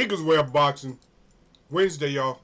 Eagles wear boxing Wednesday, y'all.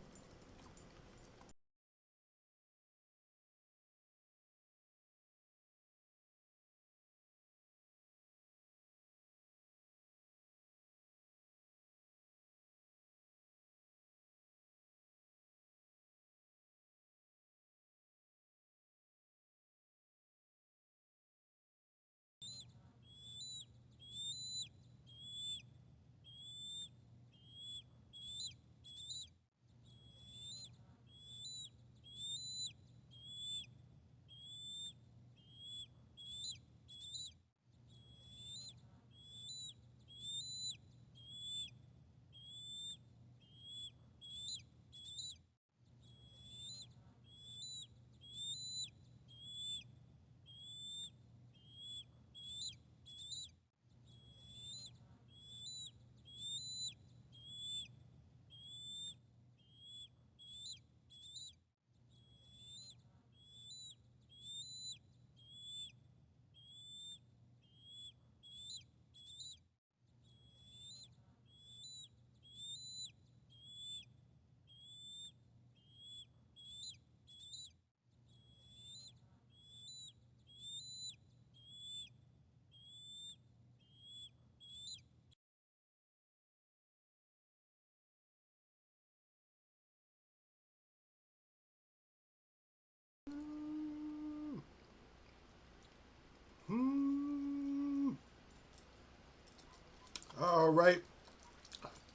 All right.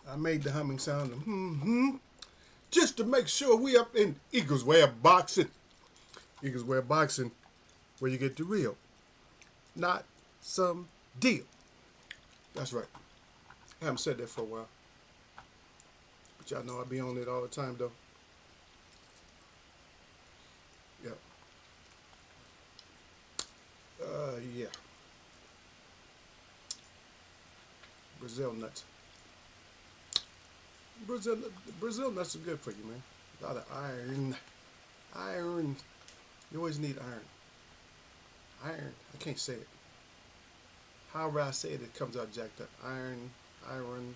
I made the humming sound of just to make sure we up in Eagles wear boxing. Eagles wear boxing, where you get the real, not some deal. That's right. I haven't said that for a while, but y'all know I be on it all the time though. Yep. Yeah. Brazil nuts. Brazil Brazil nuts are good for you, man. A lot of iron. Iron. You always need iron. Iron. I can't say it. However I say it, it comes out jacked up. Iron. Iron.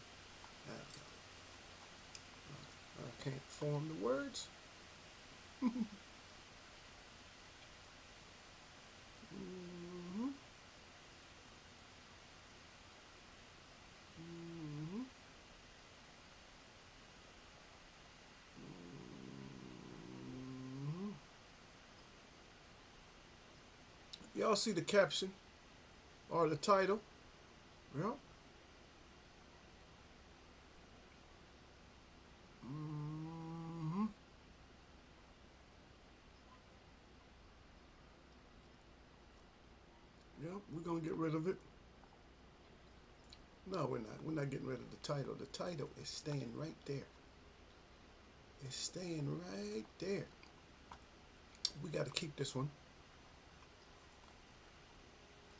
I can't form the words. Mm-hmm. Mm-hmm. Mm-hmm. Y'all see the caption or the title? Well, mm-hmm. Yep, we're gonna get rid of it. No, we're not. We're not getting rid of the title. The title is staying right there. It's staying right there. We got to keep this one.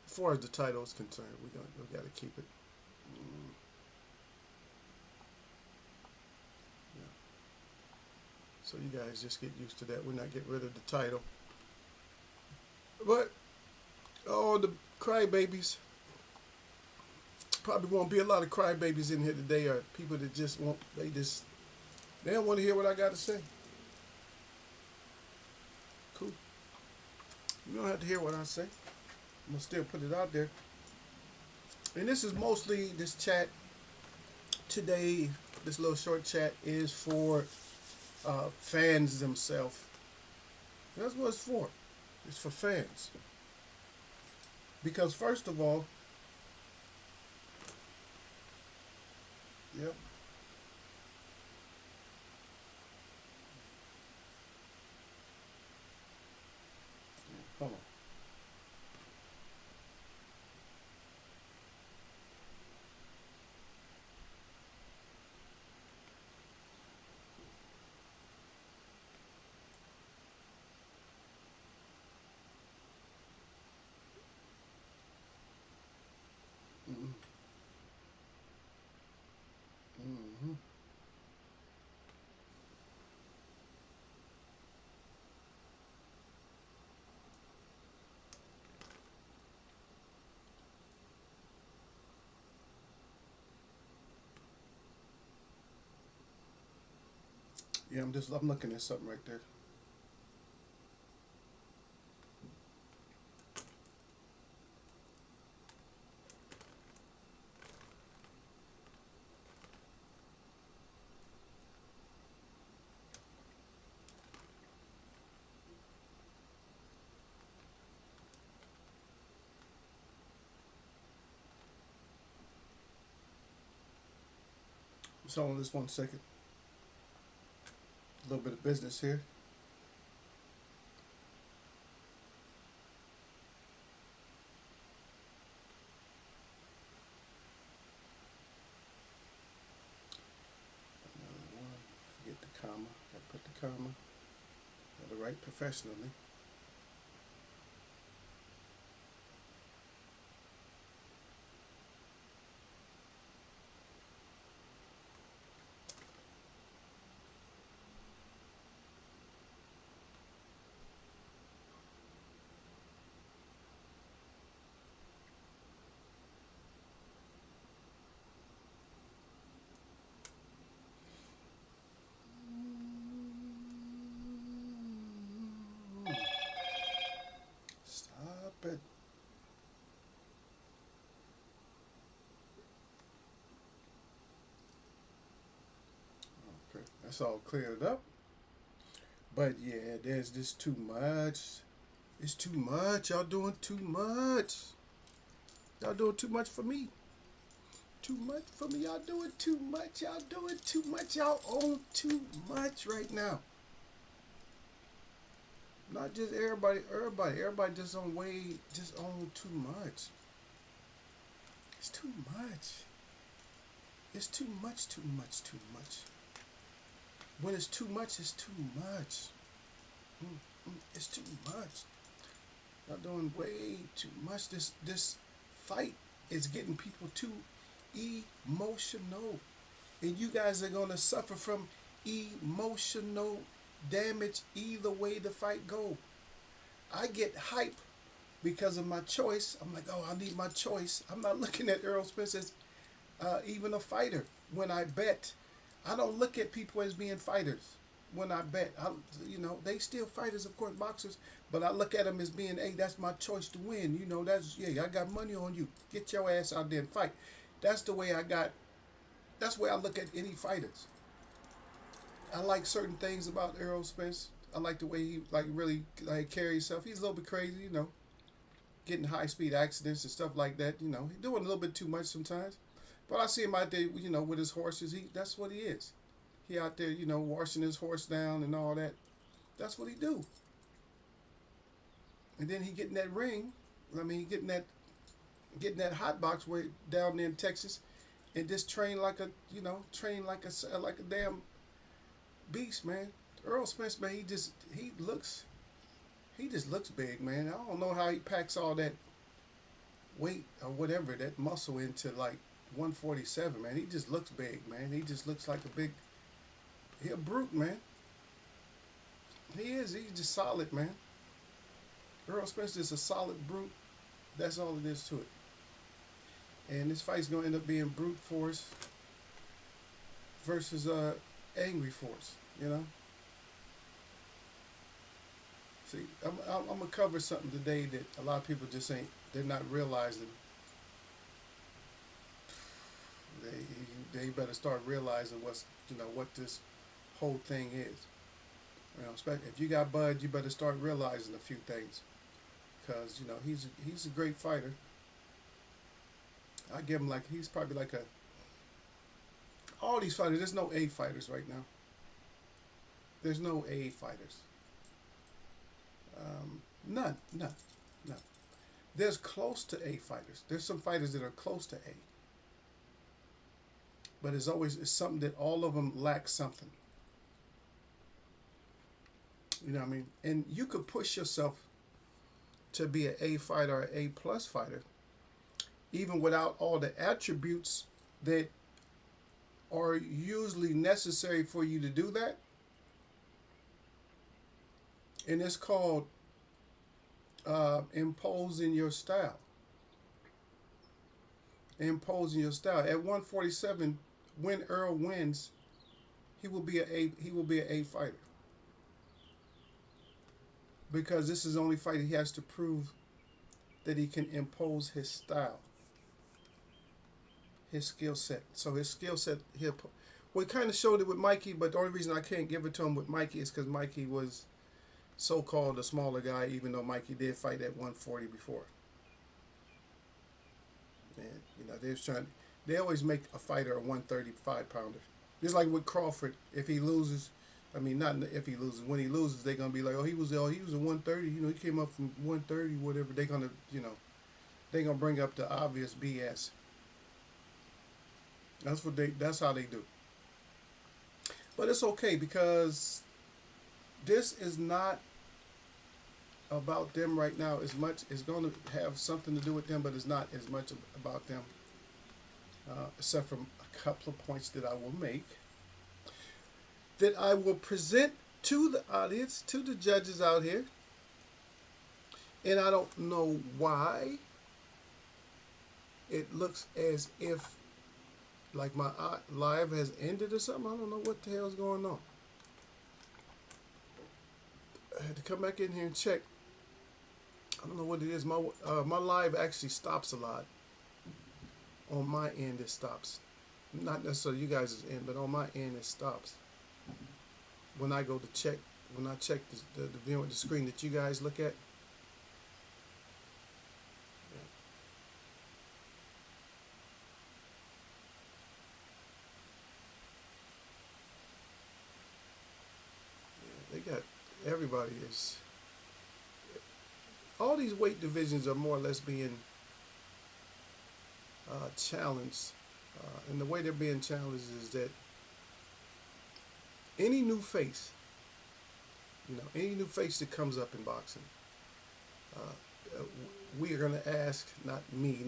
As far as the title is concerned, we got to keep it. Mm, yeah. So you guys just get used to that. We're not getting rid of the title. But oh, the crybabies. Probably won't be a lot of crybabies in here today, or people that just won't. They don't want to hear what I got to say. Cool. You don't have to hear what I say. I'm gonna still put it out there. And this is mostly this chat today. This little short chat is for fans themselves. That's what it's for. It's for fans. Because first of all, yep. Hold on. Yeah, I'm looking at something right there. So on this 1 second, a little bit of business here. Another one. Forget the comma. I put the comma. Gotta write professionally. Stop it. Okay, that's all cleared up. But yeah, there's just too much. It's too much. Y'all doing too much. Y'all doing too much for me. Too much for me. Y'all doing too much. Y'all doing too much. Y'all own too much right now. Not just everybody. Everybody just on way. Just own too much. It's too much. It's too much. Too much. Too much. When it's too much, it's too much. It's too much. Y'all doing way too much. This fight is getting people too emotional, and you guys are gonna suffer from emotional damage either way the fight go. I get hype because of my choice. I'm like, oh, I need my choice. I'm not looking at Earl Spence as even a fighter. When I bet, I don't look at people as being fighters. When I bet, they still fighters, of course, boxers, but I look at them as being, hey, that's my choice to win. I got money on you. Get your ass out there and fight. That's the way I got. That's the way I look at any fighters. I like certain things about Errol Spence. I like the way he really carries himself. He's a little bit crazy, getting high speed accidents and stuff like that. He's doing a little bit too much sometimes. But I see him out there, with his horses. That's what he is. He out there, washing his horse down and all that. That's what he do. And then he get in that ring. I mean, he getting that hot box where down there in Texas, and just train like a damn beast, man. Earl Spence, man, he just looks big, man. I don't know how he packs all that weight or whatever, that muscle into like 147, man. He just looks big, man. He just looks like he a brute, man. He is. He's just solid, man. Earl Spence is a solid brute. That's all it is to it. And this fight's gonna end up being brute force versus angry force. See, I'm gonna cover something today that a lot of people just ain't. They're not realizing. They better start realizing what this whole thing is. If you got Bud, you better start realizing a few things, because he's a great fighter. I give him he's probably like a all these fighters. There's no A fighters right now. There's no A fighters. None, none, none. There's close to A fighters. There's some fighters that are close to A, but it's something that all of them lack something. You know what I mean? And you could push yourself to be an A fighter or an A plus fighter, even without all the attributes that are usually necessary for you to do that. And it's called imposing your style. Imposing your style. At 147, when Earl wins, he will be an A fighter because this is the only fight he has to prove that he can impose his style, his skill set. So his skill set, we kind of showed it with Mikey, but the only reason I can't give it to him with Mikey is because Mikey was so-called a smaller guy, even though Mikey did fight at 140 before. And they was trying. They always make a fighter a 135 pounder. Just like with Crawford, if he loses, I mean not if he loses. When he loses, they're gonna be like, he was a 130. He came up from 130, whatever. They're gonna they're gonna bring up the obvious BS. That's how they do. But it's okay because this is not about them right now as much. It's going to have something to do with them, but it's not as much about them, except for a couple of points that I will make, that I will present to the audience, to the judges out here. And I don't know why it looks as if like my live has ended or something. I don't know what the hell's going on. I had to come back in here and check. I don't know what it is. My live actually stops a lot. On my end, it stops. Not necessarily you guys' end, but on my end, it stops. When I go to check, when I check the view of the screen that you guys look at. They got everybody is. All these weight divisions are more or less being challenged, and the way they're being challenged is that any new face, any new face that comes up in boxing, we are going to ask, not me,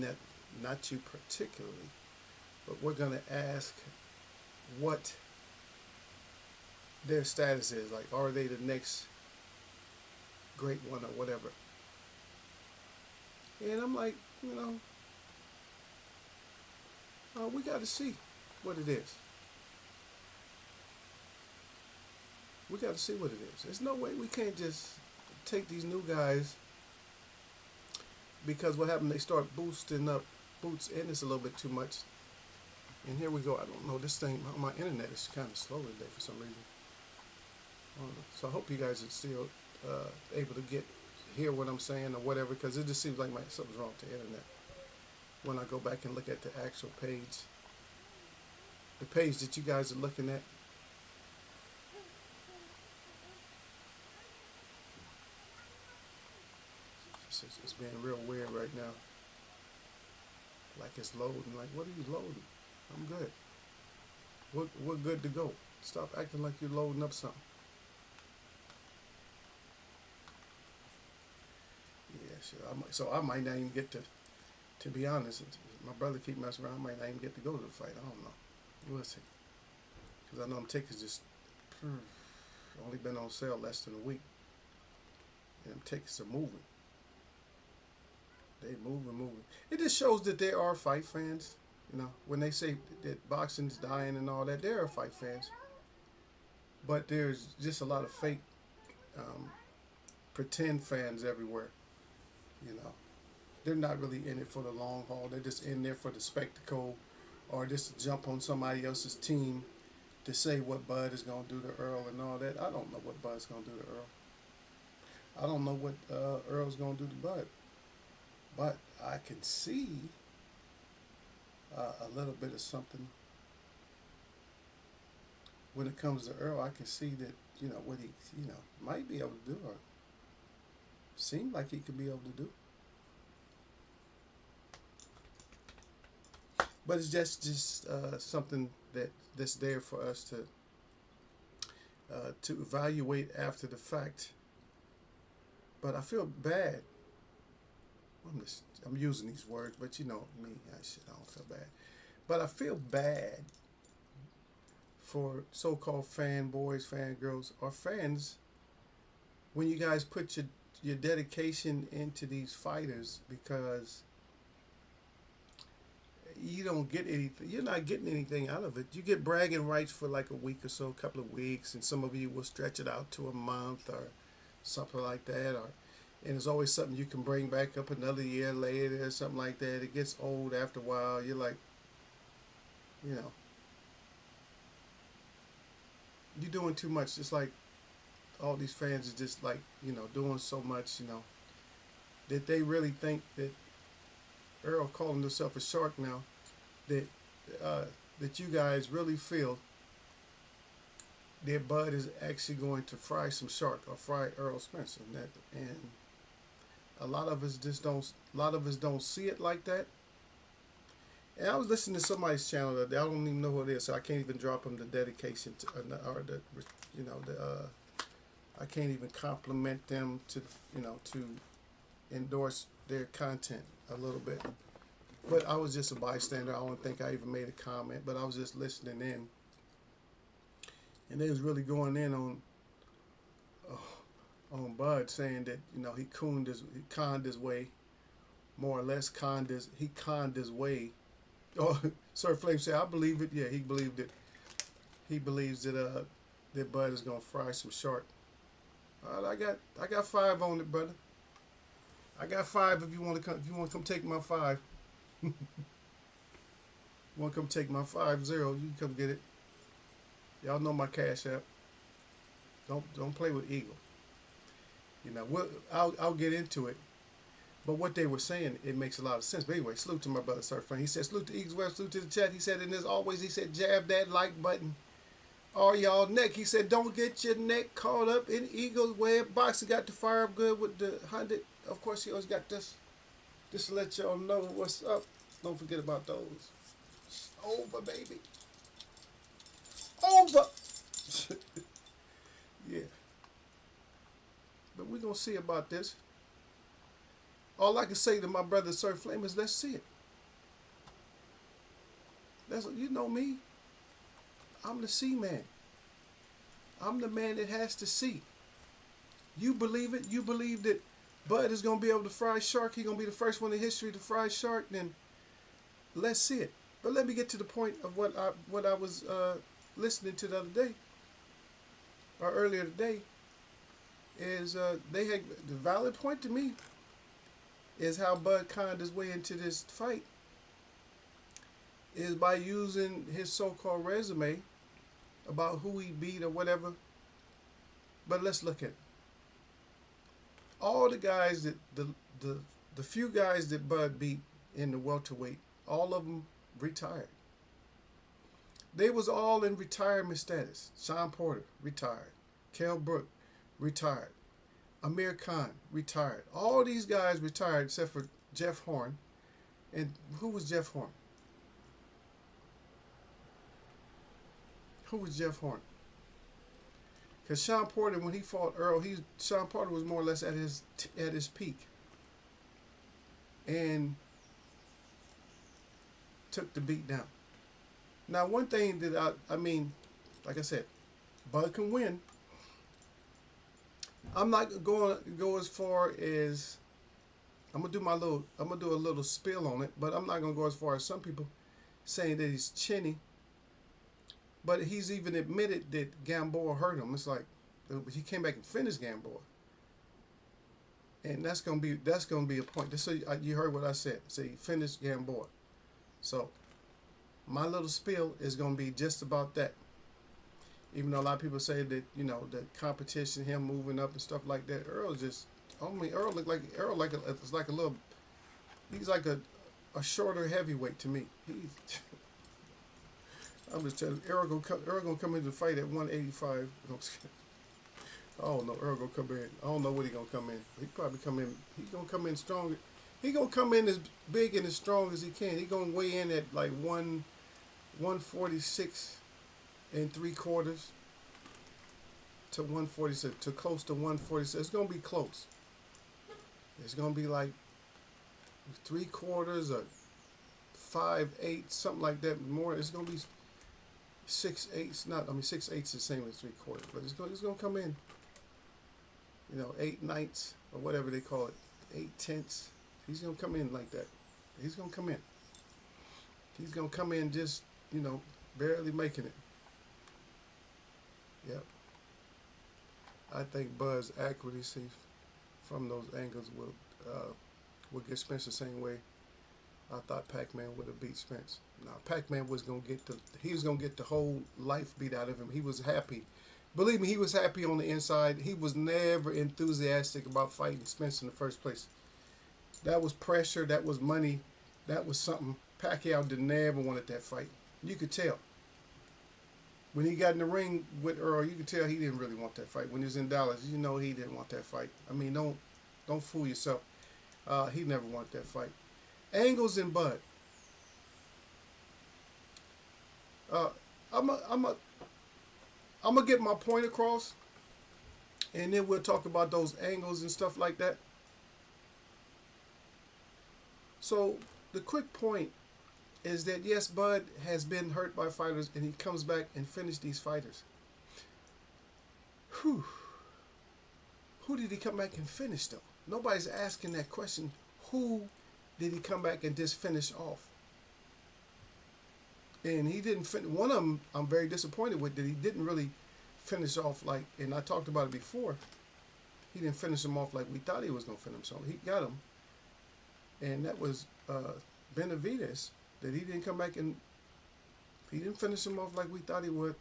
not you particularly, but we're going to ask what their status is. Like, are they the next great one or whatever? And I'm like, we got to see what it is. We got to see what it is. There's no way we can't just take these new guys, because what happened, they start boosting up boots in this a little bit too much. And here we go. I don't know, this thing, my internet is kind of slow today for some reason. So I hope you guys are still able to hear what I'm saying or whatever, because it just seems like something's wrong with the internet when I go back and look at the actual page. The page that you guys are looking at. It's being real weird right now. Like it's loading. Like, what are you loading? I'm good. We're good to go. Stop acting like you're loading up something. Yeah, sure. So I might not even get to be honest, my brother keep messing around. I might not even get to go to the fight. I don't know. We'll see. Because I know them tickets just only been on sale less than a week. And them tickets are moving. They moving. It just shows that there are fight fans. When they say that boxing's dying and all that, there are fight fans. But there's just a lot of fake, pretend fans everywhere. They're not really in it for the long haul. They're just in there for the spectacle, or just to jump on somebody else's team to say what Bud is going to do to Earl and all that. I don't know what Bud's going to do to Earl. I don't know what Earl's going to do to Bud. But I can see a little bit of something when it comes to Earl. I can see that, what he, might be able to do, or seem like he could be able to do. But it's just something that's there for us to evaluate after the fact. But I feel bad. I'm using these words, but me, I don't feel bad. But I feel bad for so-called fanboys, fangirls, or fans when you guys put your dedication into these fighters, because you don't get anything. You're not getting anything out of it. You get bragging rights for like a week or so, a couple of weeks, and some of you will stretch it out to a month or something like that. Or and it's always something you can bring back up another year later or something like that. It gets old after a while. You're like, you know, you're doing too much. It's like all these fans are just like, doing so much, that they really think that Earl calling himself a shark now, that uh, that you guys really feel that Bud is actually going to fry some shark or fry Earl Spencer, and a lot of us just don't. A lot of us don't see it like that. And I was listening to somebody's channel that I don't even know who it is, so I can't even drop them the dedication to, or the, the I can't even compliment them to endorse their content a little bit. But I was just a bystander. I don't think I even made a comment, but I was just listening in, and they was really going in on Bud, saying that he conned his way, more or less he conned his way. Oh, Sir Flame said, I believe it. Yeah, he believed it. He believes that Bud is gonna fry some shark. All right, I got 5 on it, brother. I got 5 if you want to come. If you want to come take my 5, you want to come take my 50, you can come get it. Y'all know my cash app. Don't play with Eagle. I'll get into it. But what they were saying, it makes a lot of sense. But anyway, salute to my brother, Sir Frank. He said, salute to Eagles Web, salute to the chat. He said, and as always, he said, jab that like button or y'all neck. He said, don't get your neck caught up in Eagles Web boxing. Got to fire up good with the 100. Of course, he always got this. Just to let y'all know what's up. Don't forget about those. It's over, baby. Over. Yeah. But we're going to see about this. All I can say to my brother Sir Flame is let's see it. You know me. I'm the see man. I'm the man that has to see. You believe it? You believe that Bud is gonna be able to fry shark? He's gonna be the first one in history to fry shark? Then let's see it. But let me get to the point of what I was listening to the other day or earlier today. Is they had the valid point to me is how Bud conned his way into this fight is by using his so-called resume about who he beat or whatever. But let's look at it. All the guys that the few guys that Bud beat in the welterweight, all of them retired. They was all in retirement status. Sean Porter retired. Kell Brook retired. Amir Khan retired. All these guys retired except for Jeff Horn. And who was Jeff Horn? Who was Jeff Horn? Because Sean Porter, when he fought Earl, Sean Porter was more or less at his peak, and took the beat down. Now, one thing that I mean, like I said, Bud can win. I'm not going to go as far as I'm gonna do a little spill on it, but I'm not gonna go as far as some people saying that he's chinny. But he's even admitted that Gamboa hurt him. It's like he came back and finished Gamboa, and that's gonna be a point. So you heard what I said. Say he finished Gamboa. So my little spill is gonna be just about that. Even though a lot of people say that the competition, him moving up and stuff like that, Earl looked like it's like a little. He's like a shorter heavyweight to me. I'm just telling you, Earl gonna come into the fight at 185. Oh no, Earl gonna come in. I don't know what he gonna come in. He probably come in. He's gonna come in stronger. He gonna come in as big and as strong as he can. He gonna weigh in at like 146 and 3/4 to 146 to close to 146. It's gonna be close. It's gonna be like 3/4 or 5/8, something like that. More. It's gonna be 6/8. 6/8 is the same as 3/4, but it's gonna come in. 8/9 or whatever they call it, 8/10. He's gonna come in like that. He's gonna come in. He's gonna come in just, barely making it. Yep. I think Bud's accuracy from those angles will get Spence the same way I thought Pac-Man would have beat Spence. Now Pac-Man was gonna get the whole life beat out of him. He was happy. Believe me, he was happy on the inside. He was never enthusiastic about fighting Spence in the first place. That was pressure. That was money. That was something. Pacquiao did never wanted that fight. You could tell. When he got in the ring with Earl, you could tell he didn't really want that fight. When he was in Dallas, he didn't want that fight. I mean, don't fool yourself. He never wanted that fight. Angles and Bud. I'm gonna get my point across, and then we'll talk about those angles and stuff like that. So the quick point is that yes, Bud has been hurt by fighters, and he comes back and finishes these fighters. Whew. Who did he come back and finish though? Nobody's asking that question. Who did he come back and just finish off? And he didn't finish. One of them I'm very disappointed with, that he didn't really finish off like, and I talked about it before, he didn't finish him off like we thought he was going to finish him. So he got him. And that was Benavidez, that he didn't come back and he didn't finish him off like we thought he would.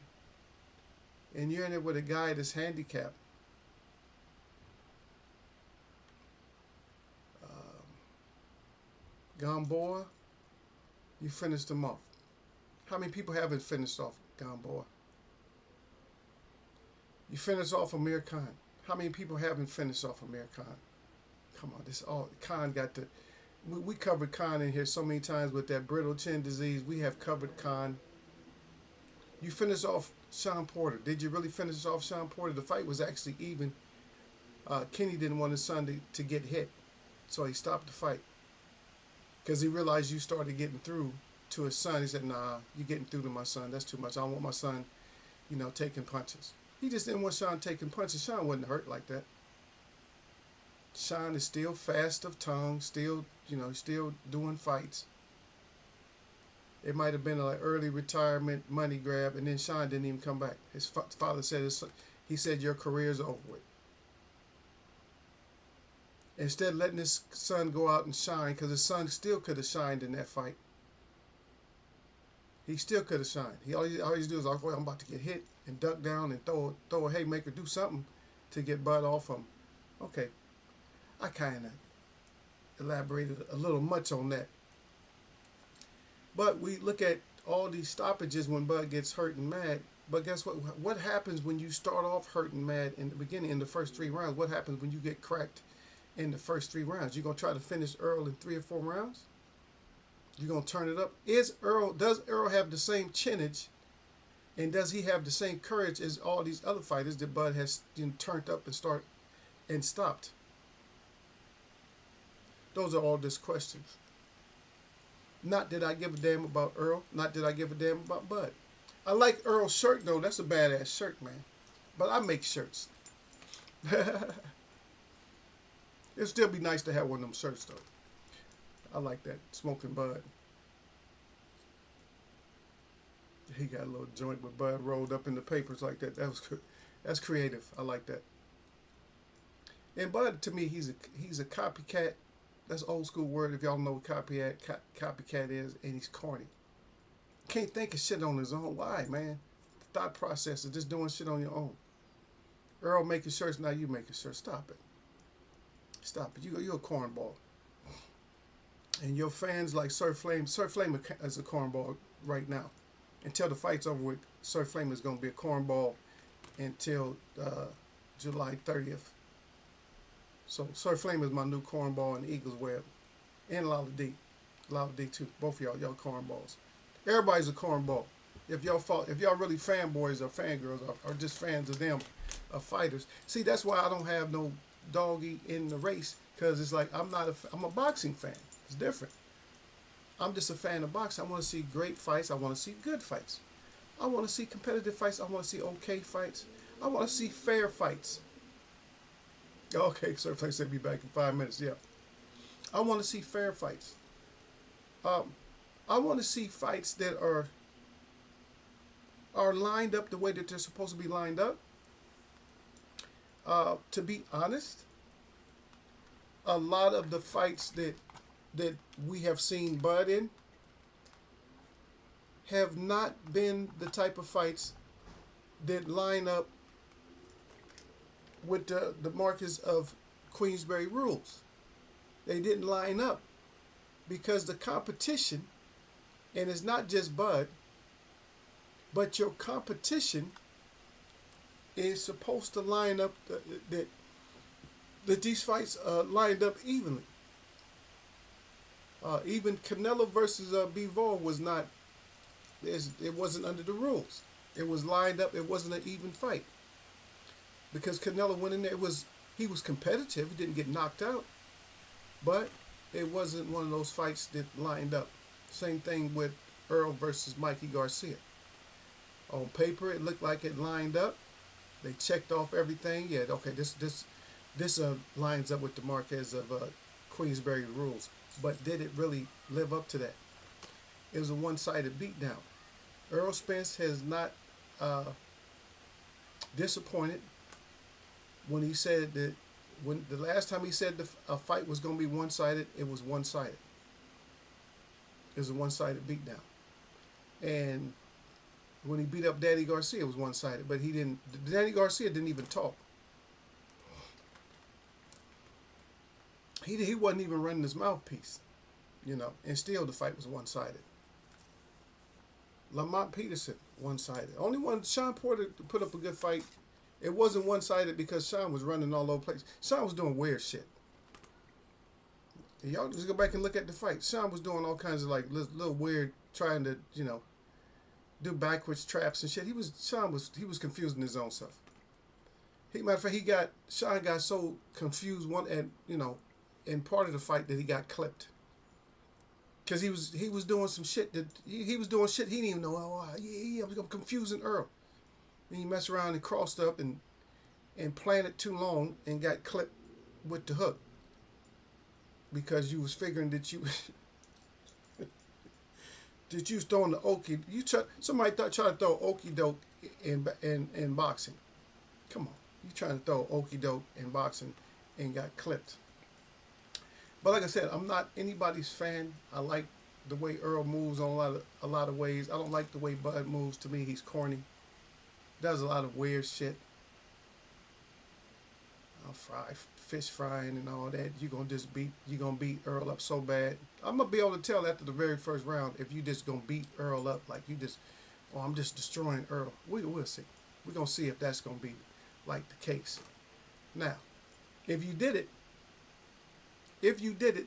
And you're in there with a guy that's handicapped. Gamboa, you finished him off. How many people haven't finished off Gamboa? You finished off Amir Khan. How many people haven't finished off Amir Khan? Come on, this all Khan got the. We covered Khan in here so many times with that brittle chin disease. We have covered Khan. You finished off Sean Porter. Did you really finish off Sean Porter? The fight was actually even. Kenny didn't want his son to get hit, so he stopped the fight. Because he realized you started getting through to his son. He said, nah, you're getting through to my son. That's too much. I don't want my son, taking punches. He just didn't want Sean taking punches. Sean wasn't hurt like that. Sean is still fast of tongue, still doing fights. It might have been an early retirement money grab, and then Sean didn't even come back. His father said, he said, your career's over with. Instead of letting his son go out and shine, because his son still could have shined in that fight. He still could have shined. All he do is, I'm about to get hit, and duck down and throw a haymaker, do something to get Bud off him. Okay, I kind of elaborated a little much on that. But we look at all these stoppages when Bud gets hurt and mad. But guess what? What happens when you start off hurt and mad in the beginning, in the first 3 rounds? What happens when you get cracked in the first 3 rounds? You're going to try to finish Earl in 3 or 4 rounds? You're going to turn it up? Does Earl have the same chinnage, and does he have the same courage as all these other fighters that Bud has turned up and stopped? Those are all just questions. Not that I give a damn about Earl. Not that I give a damn about Bud. I like Earl's shirt, though. That's a badass shirt, man. But I make shirts. It'd still be nice to have one of them shirts, though. I like that. Smoking Bud. He got a little joint with Bud rolled up in the papers like that. That's creative. I like that. And Bud, to me, he's a copycat. That's an old school word if y'all know what copycat is, and he's corny. Can't think of shit on his own. Why, man? The thought process of just doing shit on your own. Earl making shirts, now you making shirts. Stop it. Stop it. You're a cornball. And your fans like Sir Flame is a cornball right now. Until the fight's over with, Sir Flame is going to be a cornball until July 30th. So Sir Flame is my new cornball in the Eagles web. And Lala D. Lala D too. Both of y'all cornballs. Everybody's a cornball. If y'all really fanboys or fangirls or just fans of them, of fighters. See, that's why I don't have no doggy in the race. Because it's like, I'm a boxing fan. It's different. I'm just a fan of boxing. I want to see great fights. I want to see good fights. I want to see competitive fights. I want to see okay fights. I want to see fair fights. Okay, Sir Flame said be back in 5 minutes. Yeah. I want to see fair fights. I want to see fights that are lined up the way that they're supposed to be lined up. To be honest, a lot of the fights that we have seen Bud in have not been the type of fights that line up with the markers of Queensberry rules. They didn't line up because the competition, and it's not just Bud, but your competition is supposed to line up that these fights lined up evenly. Even Canelo versus Bivol was not. It wasn't under the rules. It was lined up. It wasn't an even fight because Canelo went in there. He was competitive. He didn't get knocked out, but it wasn't one of those fights that lined up. Same thing with Earl versus Mikey Garcia. On paper, it looked like it lined up. They checked off everything. Yeah, okay, this lines up with the Marquez of Queensberry rules. But did it really live up to that? It was a one-sided beatdown. Earl Spence has not disappointed when he said that when the last time he said a fight was going to be one-sided, it was one-sided. It was a one-sided beatdown. And when he beat up Danny Garcia, it was one-sided. But he didn't. Danny Garcia didn't even talk. He wasn't even running his mouthpiece, and still the fight was one-sided. Lamont Peterson, one-sided. Only one, Sean Porter put up a good fight. It wasn't one-sided because Sean was running all over the place. Sean was doing weird shit. Y'all just go back and look at the fight. Sean was doing all kinds of like little weird, trying to, do backwards traps and shit. Sean was confusing his own self. Matter of fact, Sean got so confused in part of the fight that he got clipped. Because he was doing some shit that he was doing shit he didn't even know. I was confusing Earl. And he messed around and crossed up and planted too long and got clipped with the hook. Because you was figuring that you that you was throwing the okie. Somebody tried to throw okie doke in boxing. Come on, you trying to throw okie doke in boxing and got clipped. But like I said, I'm not anybody's fan. I like the way Earl moves on a lot of ways. I don't like the way Bud moves. To me, he's corny. Does a lot of weird shit. Fish frying and all that. You're gonna beat Earl up so bad. I'm gonna be able to tell after the very first round if you just gonna beat Earl up like I'm just destroying Earl. We'll see. We're gonna see if that's gonna be like the case. Now, if you did it,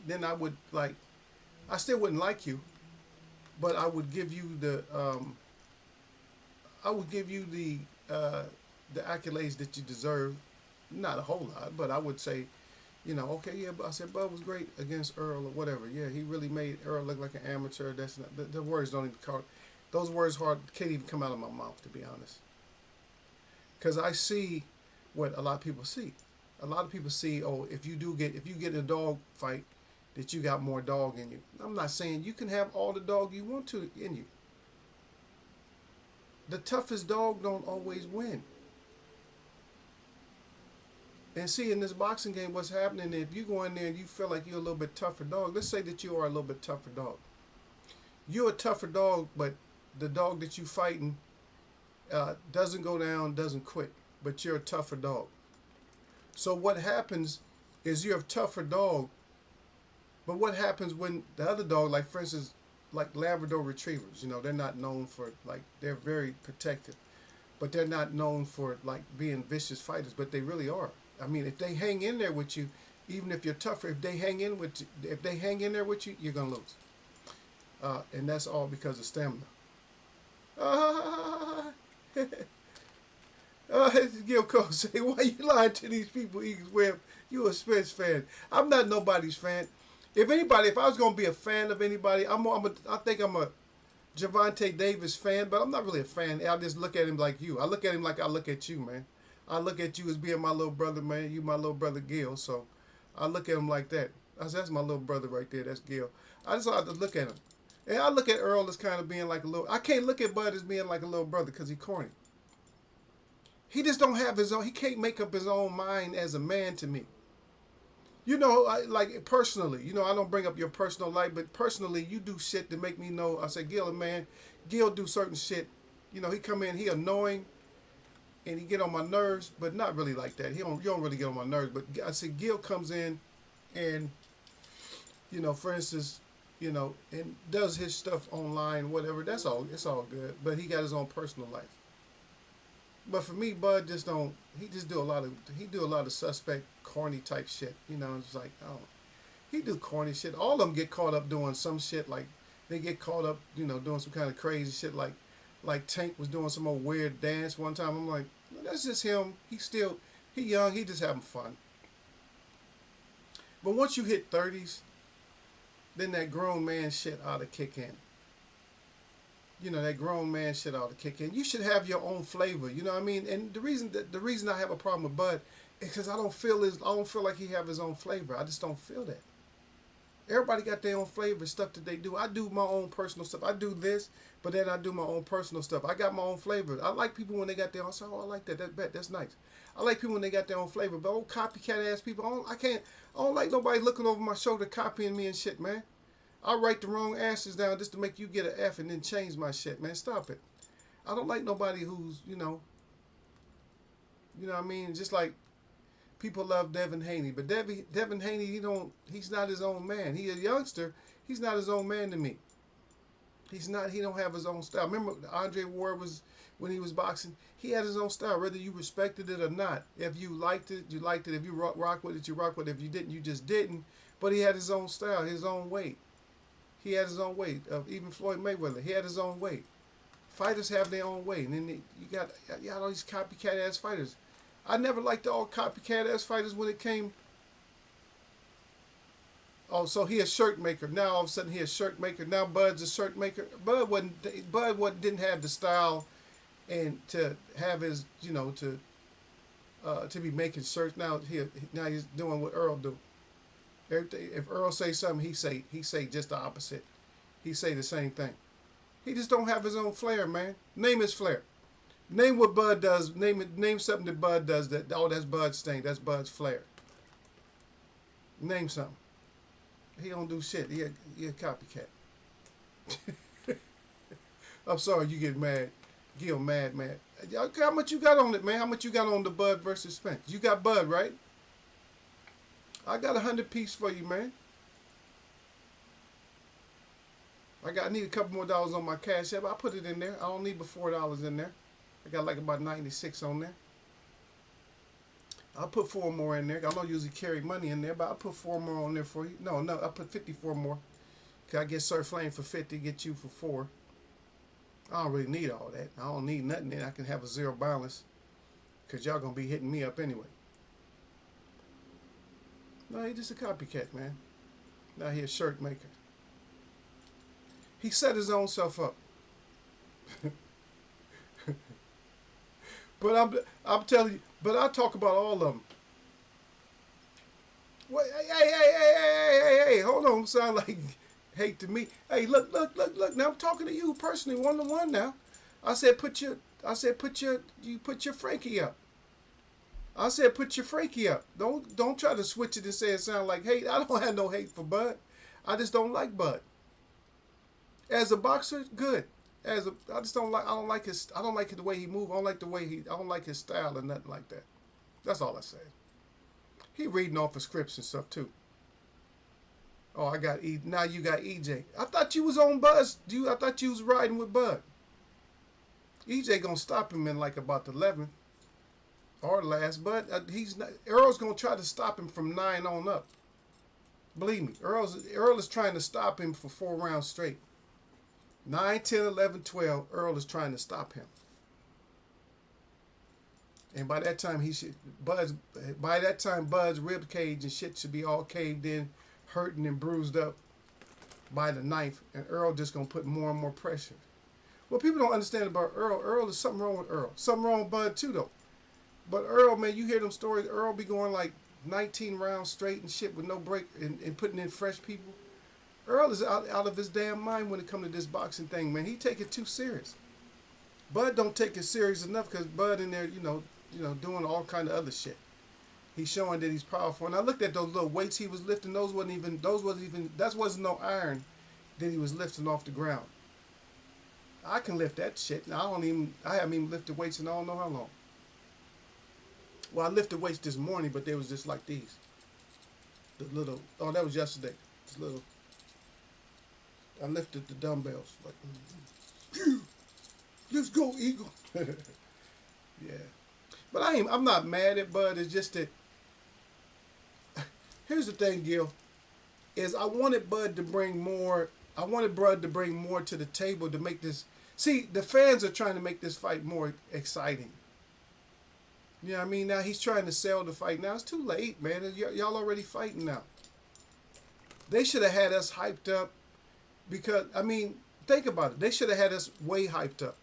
then I would I still wouldn't like you, but I would give you the accolades that you deserve. Not a whole lot, but I would say, okay, yeah, but I said Bud was great against Earl or whatever. Yeah, he really made Earl look like an amateur. That's not the words don't even come. Those words can't even come out of my mouth, to be honest. Because I see what a lot of people see. A lot of people see, if you get in a dog fight, that you got more dog in you. I'm not saying you can have all the dog you want to in you. The toughest dog don't always win. And see, in this boxing game, what's happening, if you go in there and you feel like you're a little bit tougher dog, let's say that you are a little bit tougher dog. You're a tougher dog, but the dog that you fighting doesn't go down, doesn't quit, but you're a tougher dog. So what happens is you're a tougher dog, but what happens when the other dog, like for instance, like Labrador Retrievers, they're not known for, they're very protective, but they're not known for being vicious fighters, but they really are. I mean, if they hang in there with you, even if you're tougher, if they hang in there with you, you're gonna lose. And that's all because of stamina. Gil Cole say, why you lying to these people, Eagles Web? You a Spence fan. I'm not nobody's fan. If I was gonna be a fan of anybody, I think I'm a Javante Davis fan, but I'm not really a fan. I just look at him like you. I look at him like I look at you, man. I look at you as being my little brother, man. You my little brother, Gil. So I look at him like that. That's my little brother right there. That's Gil. I just like to look at him. And I look at Earl as kind of being like a little. I can't look at Bud as being like a little brother because he corny. He just don't have his own. He can't make up his own mind as a man to me. You know, like personally, you know, I don't bring up your personal life, but personally, you do shit to make me know. I say, Gil, man, Gil do certain shit. You know, he come in, he annoying, and he get on my nerves, but not really like that. You don't really get on my nerves. But I said, Gil comes in, and you know, for instance, you know, and does his stuff online, whatever. That's all. It's all good. But he got his own personal life. But for me, Bud just don't. He just do a lot of. He do a lot of suspect, corny type shit. You know, it's like, oh, he do corny shit. All of them get caught up doing some shit. Like they get caught up, you know, doing some kind of crazy shit. Like Tank was doing some old weird dance one time. I'm like, that's just him. He young. He just having fun. But once you hit 30s, then that grown man shit ought to kick in. You know, that grown man shit ought to kick in. You should have your own flavor. You know what I mean? And the reason I have a problem with Bud is because I don't feel like he have his own flavor. I just don't feel that. Everybody got their own flavor, stuff that they do. I do my own personal stuff. I do this, but then I do my own personal stuff. I got my own flavor. I like people when they got their own. I I like that. That's nice. I like people when they got their own flavor. But old copycat ass people, I don't like nobody looking over my shoulder copying me and shit, man. I write the wrong answers down just to make you get an F and then change my shit, man. Stop it. I don't like nobody who's, you know what I mean? Just like people love Devin Haney, but Devin Haney, he's not his own man. He a youngster. He's not his own man to me. He's not. He don't have his own style. Remember, Andre Ward was when he was boxing. He had his own style, whether you respected it or not. If you liked it, you liked it. If you rock with it, you rock with it. If you didn't, you just didn't. But he had his own style, his own way. He had his own way. Even Floyd Mayweather, he had his own way. Fighters have their own way, and then you got all these copycat ass fighters. I never liked all copycat ass fighters when it came. Oh, so he a shirt maker. Now all of a sudden he a shirt maker. Now Bud's a shirt maker. Bud didn't have the style and to have his, to be making shirts. Now he's doing what Earl do. Everything, if Earl say something, he say just the opposite. He say the same thing. He just don't have his own flair, man. Name his flair. Name what Bud does. Name something that Bud does that's Bud's thing. That's Bud's flair. Name something. He don't do shit. He a copycat. I'm sorry you get mad. Gil mad. How much you got on it, man? How much you got on the Bud versus Spence? You got Bud, right? I got 100 piece for you, man. I need a couple more dollars on my cash app. I put it in there. I don't need but $4 in there. I got like about 96 on there. I'll put 4 more in there. I don't usually carry money in there, but I'll put 4 more on there for you. No, I put 54 more. Cause I get Sir Flame for 50, get you for 4. I don't really need all that. I don't need nothing. Then I can have a zero balance. Cause y'all gonna be hitting me up anyway. No, he just a copycat, man. Now he a shirt maker. He set his own self up. But I'm telling you, but I talk about all of them. Wait, hey, hold on, sound like hate to me. Hey, look. Now I'm talking to you personally, 1-to-1 now. I said put your Frankie up. I said put your Frankie up. Don't try to switch it and say it sound like hate. I don't have no hate for Bud. I just don't like Bud. As a boxer, good. I don't like the way he move. I don't like his style and nothing like that. That's all I say. He reading off of scripts and stuff too. Oh, now you got EJ. I thought you was on Buzz. I thought you was riding with Bud. EJ gonna stop him in like about the 11th or last, but Earl's gonna try to stop him from 9 on up. Believe me, Earl is trying to stop him for 4 rounds straight. 9, 10, 11, 12, Earl is trying to stop him. And by that time Bud's rib cage and shit should be all caved in, hurting and bruised up by the 9th, and Earl just gonna put more and more pressure. What people don't understand about Earl is something wrong with Earl. Something wrong with Bud too though. But Earl, man, you hear them stories, Earl be going like 19 rounds straight and shit with no break and putting in fresh people. Earl is out of his damn mind when it comes to this boxing thing, man. He take it too serious. Bud don't take it serious enough because Bud in there, doing all kind of other shit. He's showing that he's powerful. And I looked at those little weights he was lifting. That wasn't no iron that he was lifting off the ground. I can lift that shit. I haven't even lifted weights in I don't know how long. Well, I lifted weights this morning, but they was just like these. That was yesterday. This little, I lifted the dumbbells. Like, let's go, Eagle. Yeah. But I'm not mad at Bud. It's just that, here's the thing, Gil, is I wanted Bud to bring more to the table to make this. See, the fans are trying to make this fight more exciting. You know what I mean? Now he's trying to sell the fight. Now it's too late, man. Y'all already fighting now. They should have had us hyped up because, think about it. They should have had us way hyped up.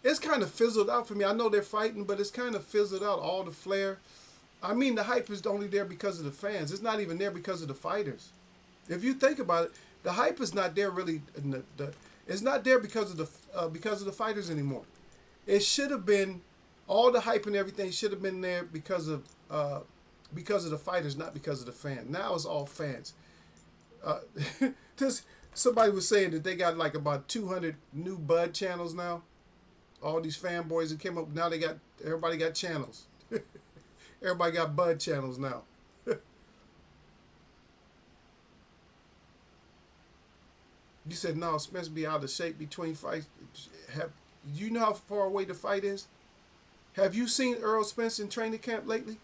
It's kind of fizzled out for me. I know they're fighting, but it's kind of fizzled out, all the flair. The hype is only there because of the fans. It's not even there because of the fighters. If you think about it, the hype is not there really. It's not there because of the fighters anymore. It should have been, all the hype and everything should have been there because of the fighters, not because of the fans. Now it's all fans. Somebody was saying that they got like about 200 new Bud channels now. All these fanboys that came up, now everybody got channels. Everybody got Bud channels now. You said, no, Spence be out of shape between fights. Do you know how far away the fight is? Have you seen Earl Spence in training camp lately?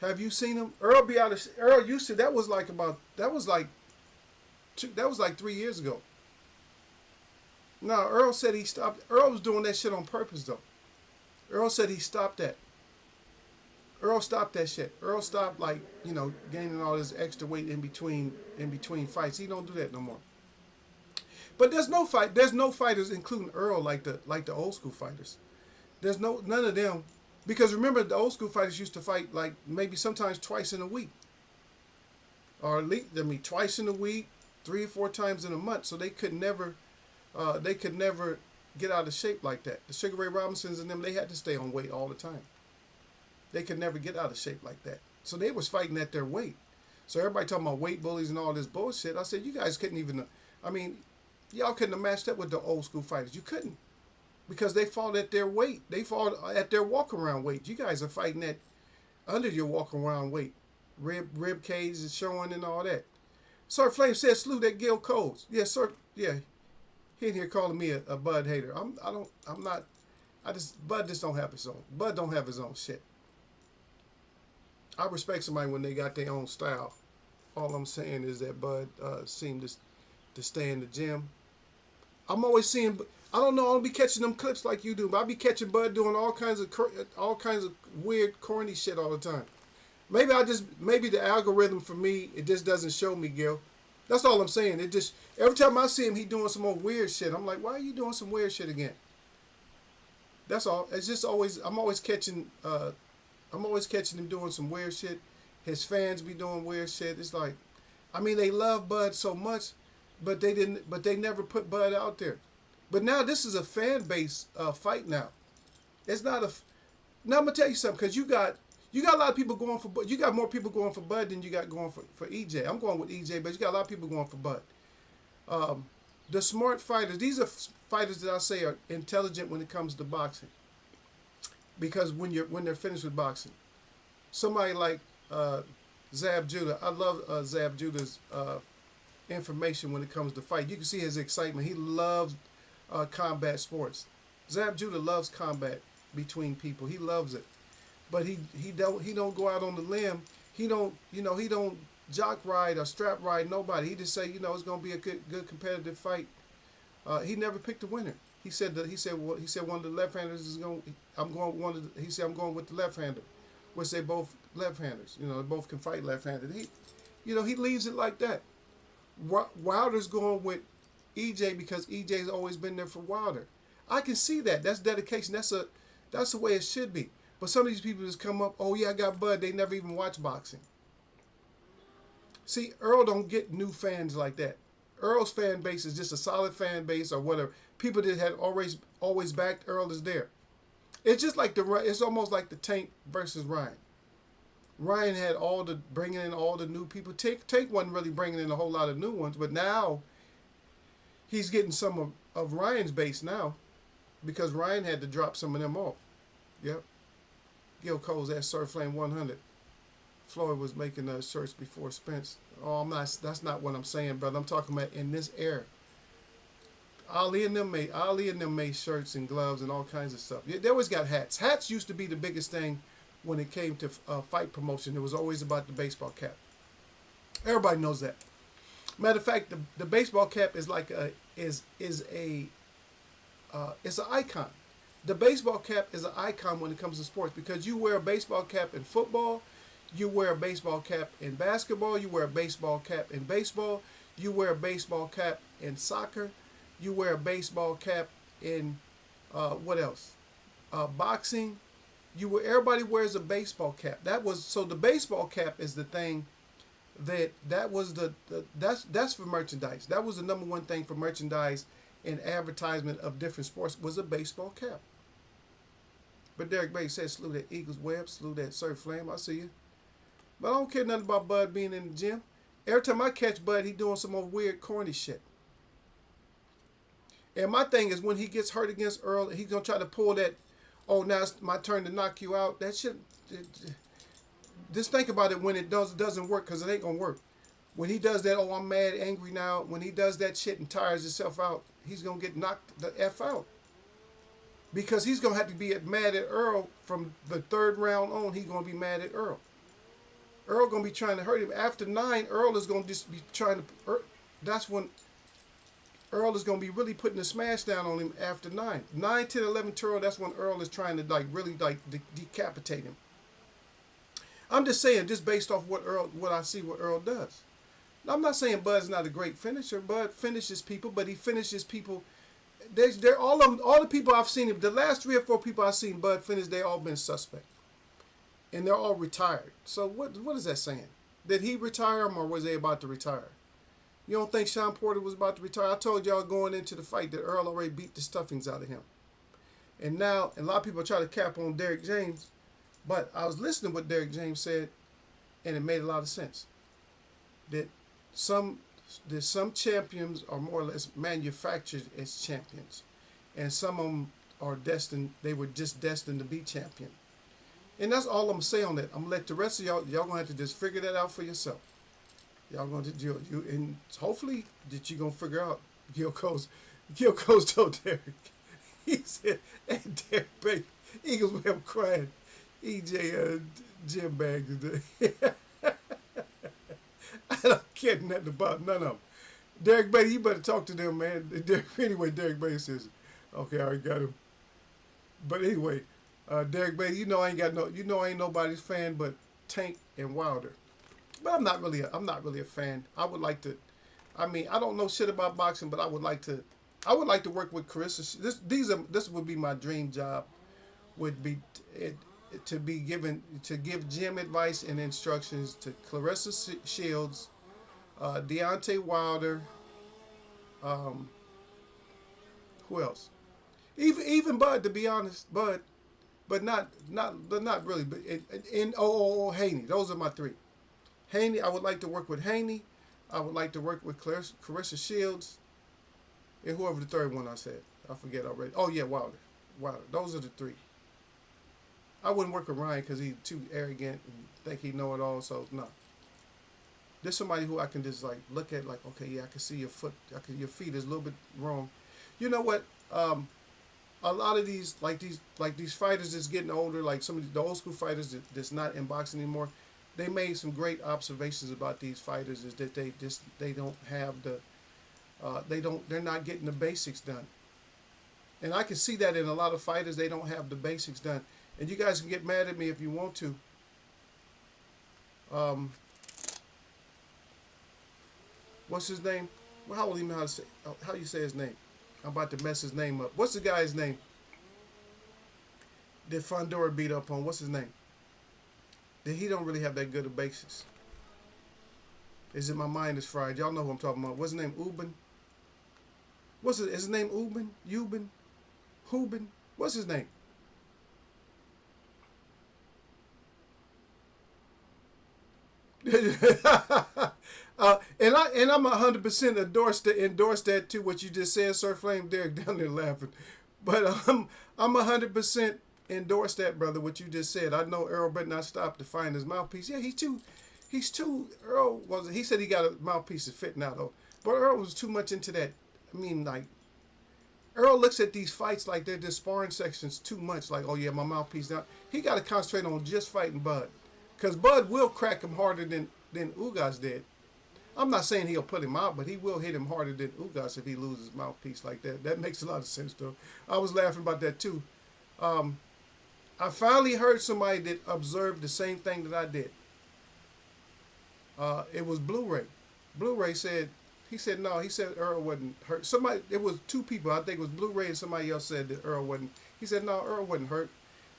Have you seen him? Earl used to, that was like 3 years ago. No, Earl said he stopped. Earl was doing that shit on purpose, though. Earl said he stopped that. Earl stopped that shit. Earl stopped, gaining all this extra weight in between fights. He don't do that no more. But there's no fighters, including Earl, like the old school fighters. There's none of them, because remember the old school fighters used to fight like maybe sometimes twice in a week, or at least twice in a week, 3 or 4 times in a month. So they could never get out of shape like that. The Sugar Ray Robinsons and them, they had to stay on weight all the time. They could never get out of shape like that. So they was fighting at their weight. So everybody talking about weight bullies and all this bullshit. I said, you guys couldn't even, y'all couldn't have matched up with the old school fighters. You couldn't. Because they fought at their weight. They fought at their walk around weight. You guys are fighting at under your walk around weight. Rib cage is showing and all that. Sir Flame said salute at Gil Coles. Yeah, sir. Yeah. He in here calling me a Bud hater. Bud just don't have his own. Bud don't have his own shit. I respect somebody when they got their own style. All I'm saying is that Bud seemed to stay in the gym. I'm always seeing, I don't know, I'll be catching them clips like you do, but I'll be catching Bud doing all kinds of weird, corny shit all the time. Maybe the algorithm for me, it just doesn't show me, Gil. That's all I'm saying. It just, every time I see him, he doing some more weird shit. I'm like, why are you doing some weird shit again? That's all. It's just always, I'm always catching him doing some weird shit. His fans be doing weird shit. It's like, they love Bud so much, but they never put Bud out there. But now this is a fan base fight now. It's not a. Now I'm gonna tell you something, because you got a lot of people going for Bud. You got more people going for Bud than you got going for EJ. I'm going with EJ, but you got a lot of people going for Bud. The smart fighters. These are fighters that I say are intelligent when it comes to boxing. Because when they're finished with boxing, somebody like Zab Judah, I love Zab Judah's information when it comes to fight. You can see his excitement. He loves combat sports. Zab Judah loves combat between people. He loves it, but he don't go out on the limb. He don't jock ride or strap ride nobody. He just say it's gonna be a good competitive fight. He never picked a winner. He said one of the left-handers is going. He said I'm going with the left-hander, which they both left-handers. They both can fight left-handed. He leaves it like that. Wilder's going with EJ because EJ's always been there for Wilder. I can see that. That's dedication. That's the way it should be. But some of these people just come up, oh yeah, I got Bud. They never even watch boxing. See, Earl don't get new fans like that. Earl's fan base is just a solid fan base or whatever. People that had always backed Earl is there. It's just like it's almost like the Tank versus Ryan. Ryan had all the bringing in all the new people. Tank wasn't really bringing in a whole lot of new ones, but now he's getting some of Ryan's base now because Ryan had to drop some of them off. Yep. Gil Cole's at Surf Flame 100. Floyd was making shirts before Spence. Oh, I'm not. That's not what I'm saying, brother. I'm talking about in this era. Ali and them made shirts and gloves and all kinds of stuff. Yeah, they always got hats. Hats used to be the biggest thing when it came to fight promotion. It was always about the baseball cap. Everybody knows that. Matter of fact, the baseball cap is like it's an icon. The baseball cap is an icon when it comes to sports because you wear a baseball cap in football, you wear a baseball cap in basketball, you wear a baseball cap in baseball, you wear a baseball cap in soccer, you wear a baseball cap in what else? Boxing. Everybody wears a baseball cap. So the baseball cap is the thing that's for merchandise. That was the number one thing for merchandise and advertisement of different sports was a baseball cap. But Derek Bates said salute that Eagles Web, salute that Surf Flame. I see you. But I don't care nothing about Bud being in the gym. Every time I catch Bud, he doing some more weird, corny shit. And my thing is when he gets hurt against Earl, he's going to try to pull that, oh, now it's my turn to knock you out. That shit, just think about it when it doesn't work because it ain't going to work. When he does that, oh, I'm mad, angry now. When he does that shit and tires himself out, he's going to get knocked the F out. Because he's going to have to be mad at Earl from the third round on. He's going to be mad at Earl. Earl going to be trying to hurt him. After 9, Earl is going to just be trying to... That's when Earl is going to be really putting a smash down on him after 9. 9, 10, 11, 12, that's when Earl is trying to really decapitate him. I'm just saying, just based off what I see what Earl does. Now, I'm not saying Bud's not a great finisher. Bud finishes people, but he finishes people... They're all the people I've seen him. The last 3 or 4 people I've seen Bud finish, they all been suspect, and they're all retired. So what is that saying? Did he retire them, or was they about to retire? You don't think Sean Porter was about to retire? I told y'all going into the fight that Earl already beat the stuffings out of him, and now a lot of people try to cap on Derrick James, but I was listening to what Derrick James said, and it made a lot of sense. That some champions are more or less manufactured as champions, and some of them are destined. They were just destined to be champion, and that's all I'm gonna say on that. I'm gonna let the rest of y'all gonna have to just figure that out for yourself. Y'all gonna do you and hopefully that you gonna figure out. Gil Coast told Derek. He said, "And Derek Baker, Eagles will have crying. EJ Jim Bags today." I don't care nothing about none of them. Derek Bates, you better talk to them, man. Anyway, Derek Bates says, okay, I already got him. But anyway, Derek Bates, I ain't nobody's fan but Tank and Wilder. But I'm not really a fan. I would like to. I mean, I don't know shit about boxing, but I would like to work with Carissa. This would be my dream job. Would be to give Jim advice and instructions to Clarissa Shields, Deontay Wilder, who else? Even Bud, to be honest, Bud, but not really. But Haney. Those are my 3. Haney, I would like to work with Haney. I would like to work with Clarissa Shields, and whoever the third one I said, I forget already. Oh yeah, Wilder. Those are the 3. I wouldn't work with Ryan because he's too arrogant and think he know it all. So no. There's somebody who I can just look at okay, yeah, I can see your foot. Your feet is a little bit wrong. You know what? A lot of these these fighters that's getting older, like some of the old school fighters that's not in boxing anymore, they made some great observations about these fighters. Is that they don't have they're not getting the basics done. And I can see that in a lot of fighters, they don't have the basics done. And you guys can get mad at me if you want to. What's his name? Well, how will he know how you say his name? I'm about to mess his name up. What's the guy's name that Fondora beat up on? What's his name? That he don't really have that good a basis. Is it my mind is fried? Y'all know who I'm talking about. What's his name? Ubin? What's it? Is his name Ubin? Ubin? Hubin? What's his name? And I'm 100% endorse that too. What you just said, Sir Flame Derek down there laughing, but I'm 100% endorse that, brother. What you just said. I know Earl better not stop to find his mouthpiece. Yeah, he's too. Earl was. He said he got a mouthpiece to fit now though, but Earl was too much into that. I mean, like Earl looks at these fights like they're just sparring sections too much. Like, oh yeah, my mouthpiece now. He got to concentrate on just fighting Bud, because Bud will crack him harder than Ugas did. I'm not saying he'll put him out, but he will hit him harder than Ugas if he loses his mouthpiece like that. That makes a lot of sense, though. I was laughing about that, too. I finally heard somebody that observed the same thing that I did. It was Blu-ray. Blu-ray said, he said, no, he said Earl wasn't hurt. Somebody, it was two people. I think it was Blu-ray and somebody else said that Earl wasn't. He said, no, Earl wasn't hurt.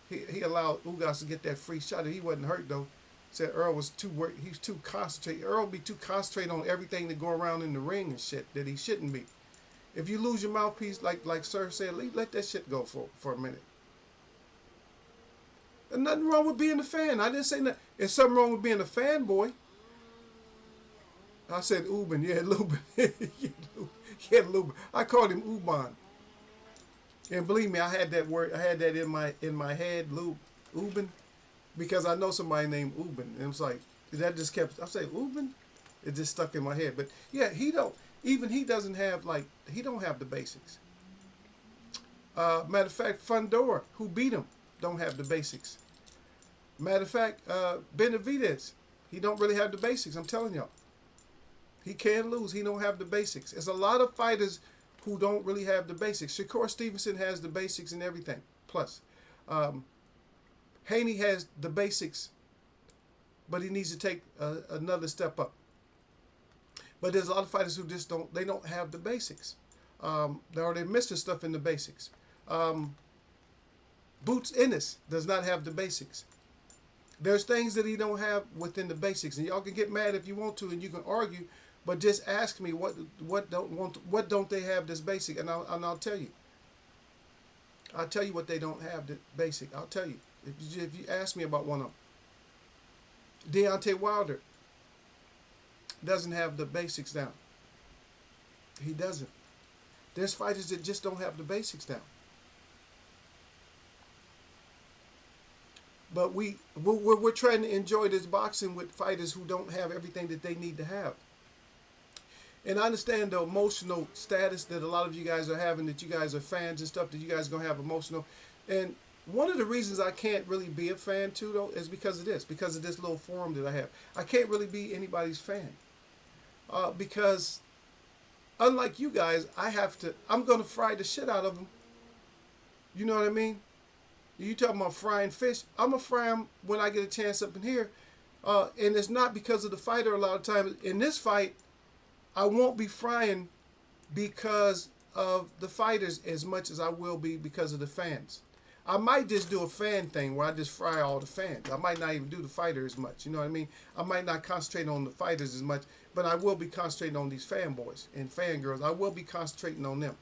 He allowed Ugas to get that free shot. He wasn't hurt, though. Said Earl was too work. He's too concentrated. Earl be too concentrated on everything that go around in the ring and shit that he shouldn't be. If you lose your mouthpiece, like Sir said, let that shit go for a minute. There's nothing wrong with being a fan. I didn't say nothing. There's something wrong with being a fanboy. I said Ubin. Yeah, Lubin. Yeah, Lubin. I called him Uban. And believe me, I had that word. I had that in my head, Ubin. Because I know somebody named Ubin, and it was like that just kept. I say Ubin, it just stuck in my head. But yeah, he doesn't have he don't have the basics. Matter of fact, Fundora, who beat him, don't have the basics. Matter of fact, Benavidez, he don't really have the basics. I'm telling y'all, he can lose. He don't have the basics. There's a lot of fighters who don't really have the basics. Shakur Stevenson has the basics and everything. Plus. Haney has the basics, but he needs to take another step up. But there's a lot of fighters who just don't have the basics. They're missing stuff in the basics. Boots Ennis does not have the basics. There's things that he don't have within the basics, and y'all can get mad if you want to, and you can argue, but just ask me what don't they have this basic, and I'll tell you. I'll tell you what they don't have the basic. I'll tell you. If you ask me about one of them. Deontay Wilder doesn't have the basics down. He doesn't. There's fighters that just don't have the basics down. But we're trying to enjoy this boxing with fighters who don't have everything that they need to have. And I understand the emotional status that a lot of you guys are having, that you guys are fans and stuff, that you guys are going to have emotional. And one of the reasons I can't really be a fan too, though, is because of this little forum that I have. I can't really be anybody's fan because, unlike you guys, I'm going to fry the shit out of them. You know what I mean? You talking about frying fish? I'm going to fry them when I get a chance up in here. And it's not because of the fighter a lot of times. In this fight, I won't be frying because of the fighters as much as I will be because of the fans. I might just do a fan thing where I just fry all the fans. I might not even do the fighter as much. You know what I mean? I might not concentrate on the fighters as much, but I will be concentrating on these fanboys and fangirls. I will be concentrating on them.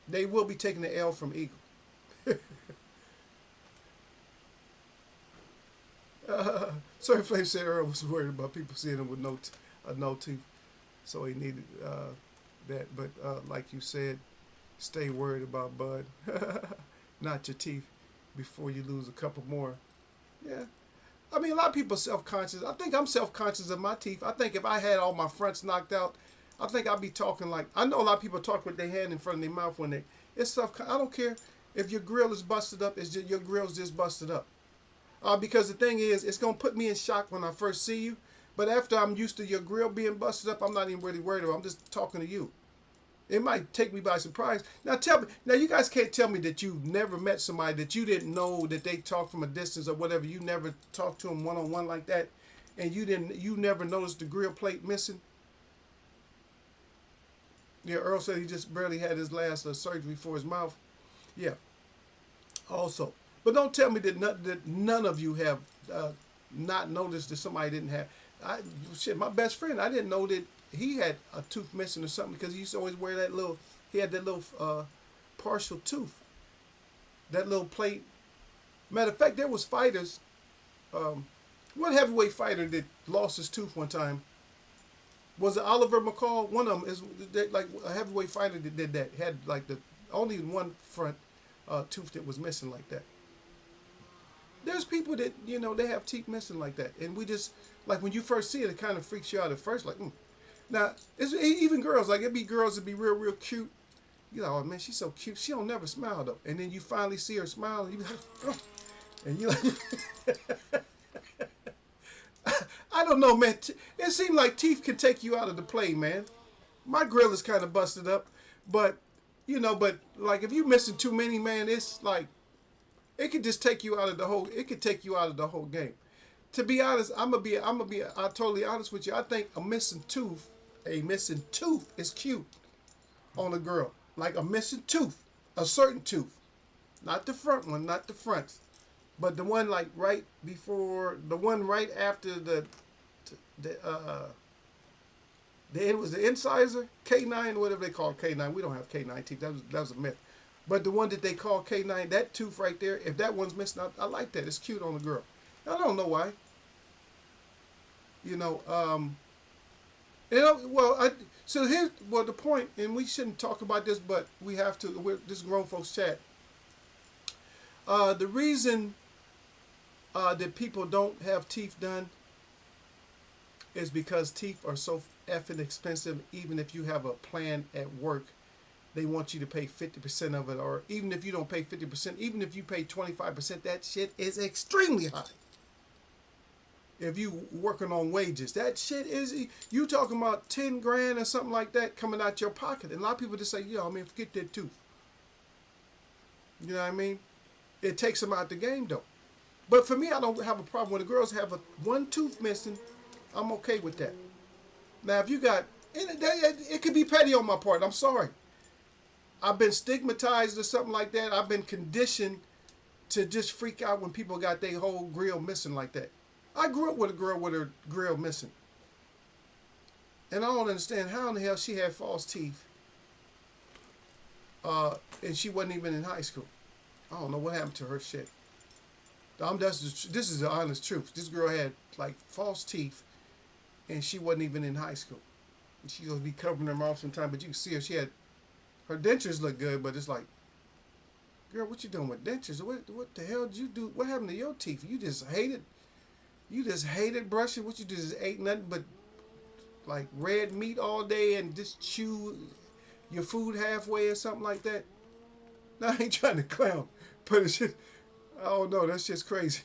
They will be taking the L from Eagle. Sorry, Flame said Earl was worried about people seeing him with no teeth, so he needed that. But like you said, stay worried about Bud, not your teeth, before you lose a couple more. Yeah. I mean, a lot of people are self-conscious. I think I'm self-conscious of my teeth. I think if I had all my fronts knocked out, I think I'd be talking like, I know a lot of people talk with their hand in front of their mouth when it's self. I don't care if your grill is busted up, it's just, your grill's just busted up. Because the thing is, it's going to put me in shock when I first see you. But after I'm used to your grill being busted up, I'm not even really worried about it. I'm just talking to you. It might take me by surprise. Now tell me, now you guys can't tell me that you've never met somebody that you didn't know that they talked from a distance or whatever. You never talked to them one-on-one like that, and you never noticed the grill plate missing. Yeah, Earl said he just barely had his last surgery for his mouth. Yeah. Also, but don't tell me that none of you have not noticed that somebody didn't have. I shit, my best friend, I didn't know that he had a tooth missing or something because he used to always wear that little. He had that little partial tooth, that little plate. Matter of fact, there was fighters. Um, one heavyweight fighter that lost his tooth one time. Was it Oliver McCall? One of them is like a heavyweight fighter that did that. Had like the only one front tooth that was missing like that. There's people that they have teeth missing like that, and we just like when you first see it, it kind of freaks you out at first. Like, now it's even girls. Like it be girls that be real cute. You know, oh man, she's so cute. She don't never smile though, and then you finally see her smile, and you be like, oh. And you like, I don't know, man. It seems like teeth can take you out of the play, man. My grill is kind of busted up, but but like if you missing too many, man, it's like it could just take you out of the whole. It could take you out of the whole game. To be honest, I'm gonna be totally honest with you. I think a missing tooth is cute on a girl. Like a missing tooth, a certain tooth, not the front one, not the fronts, but the one like right before, the one right after the it was the incisor, K9, whatever they call K9. We don't have K9 teeth. That was a myth. But the one that they call K9, that tooth right there, if that one's missing, I like that. It's cute on a girl. I don't know why. So here's the point, and we shouldn't talk about this, but we have to. This grown folks chat. The reason that people don't have teeth done is because teeth are so effing expensive. Even if you have a plan at work, they want you to pay 50% of it, or even if you don't pay 50%, even if you pay 25%, that shit is extremely high. If you working on wages, that shit is, you talking about 10 grand or something like that coming out your pocket. And a lot of people just say, forget that tooth. You know what I mean? It takes them out the game though. But for me, I don't have a problem. When the girls have one tooth missing, I'm okay with that. Now, if you got, it could be petty on my part. I'm sorry. I've been stigmatized or something like that. I've been conditioned to just freak out when people got their whole grill missing like that. I grew up with a girl with her grill missing. And I don't understand how in the hell she had false teeth. And she wasn't even in high school. I don't know what happened to her shit. This is the honest truth. This girl had like false teeth and she wasn't even in high school. And she gonna be covering her mouth sometimes, but you can see her. Her dentures look good, but it's like, girl, what you doing with dentures? What the hell did you do? What happened to your teeth? You just hated brushing. What you just ate nothing but like red meat all day and just chew your food halfway or something like that. Now I ain't trying to clown, but it's just, I don't know, that's just crazy.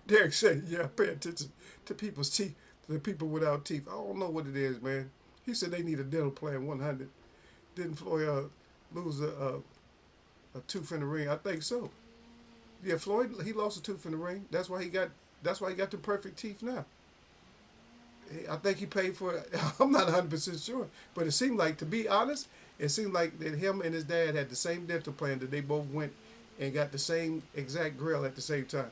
Derek said, yeah, pay attention to people's teeth, to the people without teeth. I don't know what it is, man. He said they need a dental plan 100. Didn't Floyd lose a tooth in the ring? I think so. Yeah, Floyd, he lost a tooth in the ring. That's why he got the perfect teeth now. I think he paid for it. I'm not 100% sure. But it seemed like, to be honest, it seemed like that him and his dad had the same dental plan, that they both went and got the same exact grill at the same time.